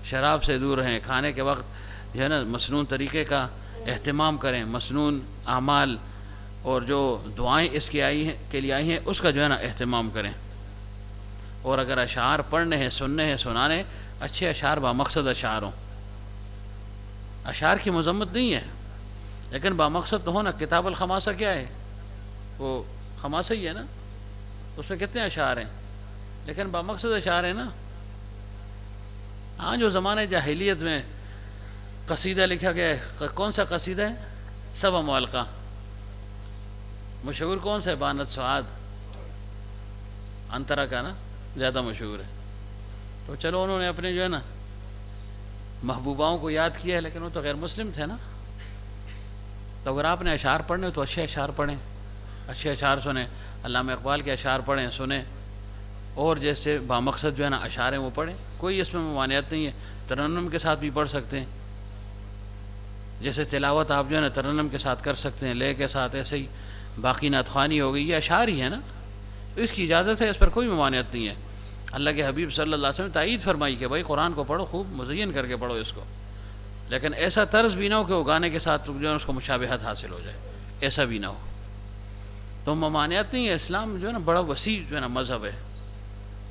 شراب سے دور رہیں، کھانے کے وقت جو ہے نا مسنون طریقے کا اہتمام کریں، مسنون اعمال اور جو دعائیں اس کے لیے آئی ہیں اس کا جو ہے نا اہتمام کریں۔ اور اگر اشعار پڑھنے ہیں، سننے ہیں، سنانے، اچھے اشعار بامقصد اشعار ہوں، اشعار کی مذمت نہیں ہے لیکن بامقصد تو ہونا۔ کتاب الخماسہ کیا ہے؟ وہ خماسہ ہی ہے نا، اس میں کتنے اشعار ہیں لیکن بامقصد اشعار ہیں نا۔ ہاں جو زمانے جاہلیت میں قصیدہ لکھا گیا ہے، کون سا قصیدہ ہے؟ سبع معلقہ، مشہور کون سا ہے؟ بانت سعاد انترا کا نا زیادہ مشہور ہے۔ تو چلو انہوں نے اپنے جو ہے نا محبوباؤں کو یاد کیا ہے لیکن وہ تو غیر مسلم تھے نا۔ تو اگر آپ نے اشعار پڑھنے تو اچھے اشعار پڑھیں، اچھے اشعار سنیں، علامہ اقبال کے اشعار پڑھیں سنیں، اور جیسے بامقصد جو ہے نا اشعار ہیں وہ پڑھیں، کوئی اس میں ممانعت نہیں ہے۔ ترنم کے ساتھ بھی پڑھ سکتے ہیں، جیسے تلاوت آپ جو ہے نا ترنم کے ساتھ کر سکتے ہیں، لے کے ساتھ، ایسے ہی باقی نعت خوانی ہو گئی، یہ اشعار ہی ہے نا، تو اس کی اجازت ہے، اس پر کوئی ممانعت نہیں ہے۔ اللہ کے حبیب صلی اللہ علیہ وسلم نے تائید فرمائی کہ بھائی قرآن کو پڑھو، خوب مزین کر کے پڑھو اس کو، لیکن ایسا طرز بھی نہ ہو کہ وہ گانے کے ساتھ جو ہے اس کو مشابہت حاصل ہو جائے، ایسا بھی نہ ہو۔ تو ممانعت نہیں ہے، اسلام جو ہے نا بڑا وسیع جو ہے نا مذہب ہے،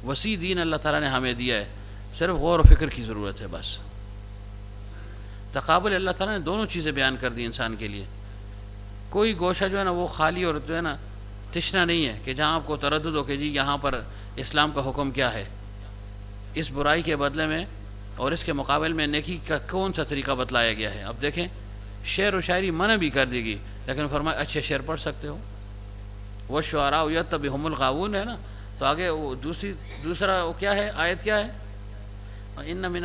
وسیع دین اللہ تعالیٰ نے ہمیں دیا ہے، صرف غور و فکر کی ضرورت ہے بس۔ تقابل اللہ تعالیٰ نے دونوں چیزیں بیان کر دی انسان کے لیے، کوئی گوشہ جو ہے نا وہ خالی اور جو ہے نا تشنا نہیں ہے کہ جہاں آپ کو تردد ہو کہ جی یہاں پر اسلام کا حکم کیا ہے، اس برائی کے بدلے میں اور اس کے مقابل میں نیکی کا کون سا طریقہ بتلایا گیا ہے۔ اب دیکھیں شعر و شاعری منع بھی کر دی گئی لیکن فرمایا اچھے شعر پڑھ سکتے ہو، وہ شعراء یتبعہم الغاوون ہے نا، تو آگے وہ دوسرا وہ کیا ہے، آیت کیا ہے؟ ان من